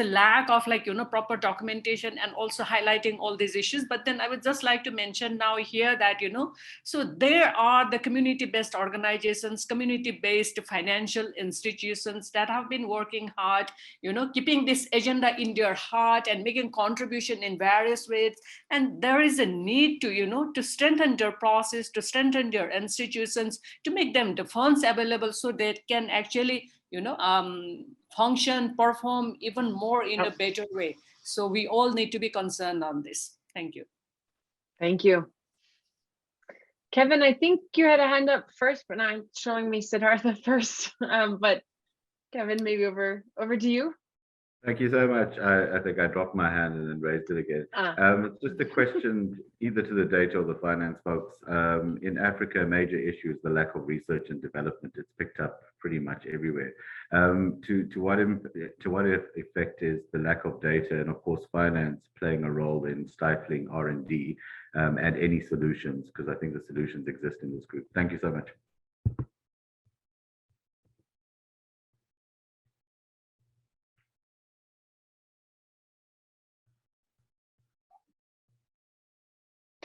lack of like, proper documentation and also highlighting all these issues. But then I would just like to mention now here that, so there are the community-based organizations, community-based financial institutions that have been working hard, keeping this agenda in their heart and making contribution in various ways. And there is a need to, to strengthen their process, to strengthen their institutions, to make them the funds available so they can actually, function, perform even more in a better way. So we all need to be concerned on this. Thank you. Thank you. Kevin, I think you had a hand up first, but now I'm showing me Siddhartha first. But Kevin, maybe over to you. Thank you so much. I think I dropped my hand and then raised it again. It's just a question either to the data or the finance folks. In Africa, a major issue is the lack of research and development. It's picked up pretty much everywhere. To what effect is the lack of data and of course finance playing a role in stifling R&D and any solutions? Because I think the solutions exist in this group. Thank you so much.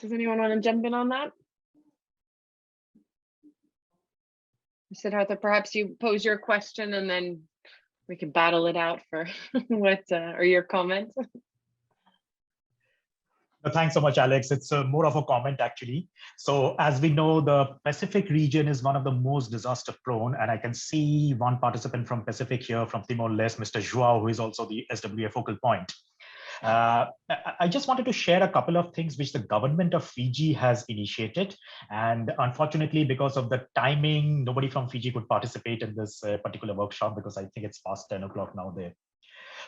Does anyone want to jump in on that? Siddhartha, perhaps you pose your question and then we can battle it out for what or your comment. Thanks so much, Alex. It's more of a comment, actually. So as we know, the Pacific region is one of the most disaster prone, and I can see one participant from Pacific here, from Timor-Leste, Mr. Joao, who is also the SWA focal point. I just wanted to share a couple of things which the government of Fiji has initiated. And unfortunately, because of the timing, nobody from Fiji could participate in this particular workshop because I think it's past 10 o'clock now there.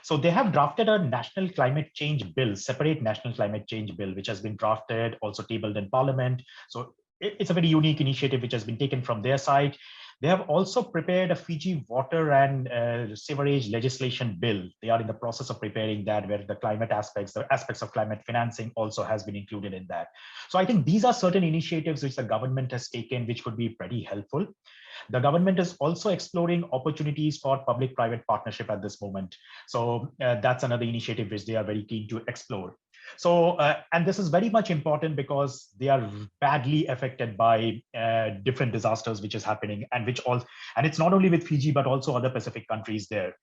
So they have drafted a national climate change bill, separate national climate change bill, which has been drafted, also tabled in Parliament. So it's a very unique initiative which has been taken from their side. They have also prepared a Fiji water and sewerage legislation bill. They are in the process of preparing that, where the climate aspects, the aspects of climate financing also has been included in that. So I think these are certain initiatives which the government has taken, which could be pretty helpful. The government is also exploring opportunities for public-private partnership at this moment. So that's another initiative which they are very keen to explore. So, and this is very much important because they are badly affected by different disasters which is happening, and and it's not only with Fiji, but also other Pacific countries there,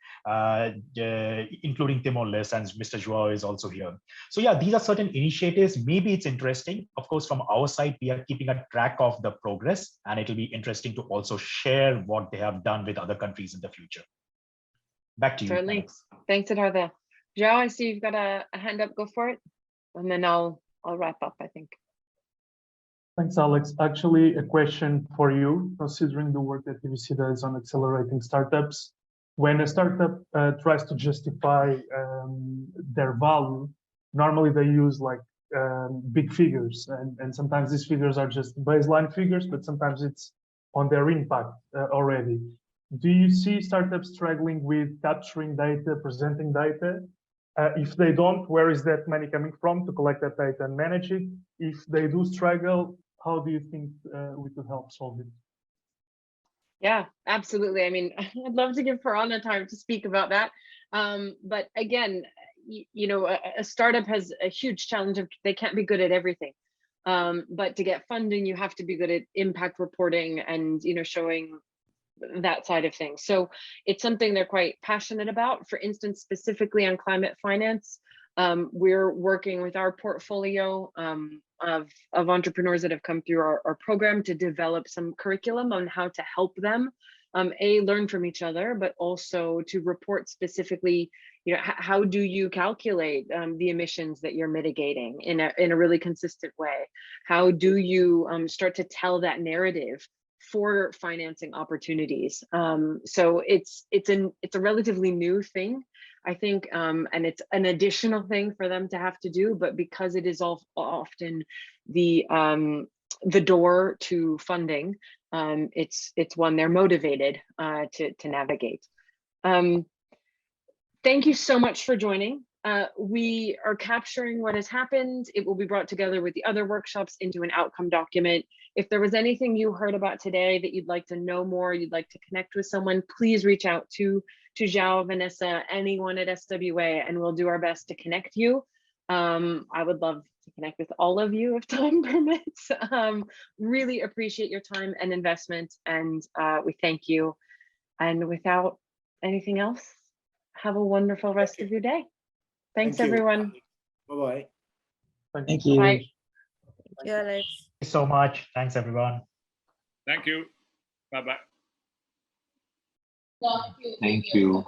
including Timor-Leste, and Mr. Joao is also here. So yeah, these are certain initiatives. Maybe it's interesting. Of course, from our side, we are keeping a track of the progress, and it will be interesting to also share what they have done with other countries in the future. Back to you. Certainly. Thanks, Siddhartha. Joao, I see you've got a hand up. Go for it. And then I'll wrap up, I think. Thanks, Alex. Actually, a question for you, considering the work that TVC does on accelerating startups. When a startup tries to justify their value, normally they use like big figures, and sometimes these figures are just baseline figures, but sometimes it's on their impact already. do you see startups struggling with capturing data, presenting data? If they don't, where is that money coming from to collect that data and manage it? If they do struggle, how do you think we could help solve it? Yeah, absolutely. I mean, I'd love to give Farana time to speak about that. But again, you know, a startup has a huge challenge of they can't be good at everything. But to get funding, you have to be good at impact reporting and, you know, showing that side of things. So it's something they're quite passionate about. For instance, specifically on climate finance, we're working with our portfolio of entrepreneurs that have come through our program to develop some curriculum on how to help them learn from each other, but also to report specifically, you know, how do you calculate the emissions that you're mitigating in a really consistent way? How do you start to tell that narrative for financing opportunities? So it's a relatively new thing, I think, and it's an additional thing for them to have to do, but because it is often the door to funding, it's one they're motivated to navigate. Thank you so much for joining. We are capturing what has happened. It will be brought together with the other workshops into an outcome document. If there was anything you heard about today that you'd like to know more, you'd like to connect with someone, please reach out to Zhao, Vanessa, anyone at SWA, and we'll do our best to connect you. I would love to connect with all of you if time permits. Really appreciate your time and investment, and we thank you. And without anything else, have a wonderful rest of your day. Thanks, everyone. Bye-bye. Thank you. Bye. Thank you, Alex. Thank you so much. Thanks, everyone. Thank you. Bye-bye. Thank you.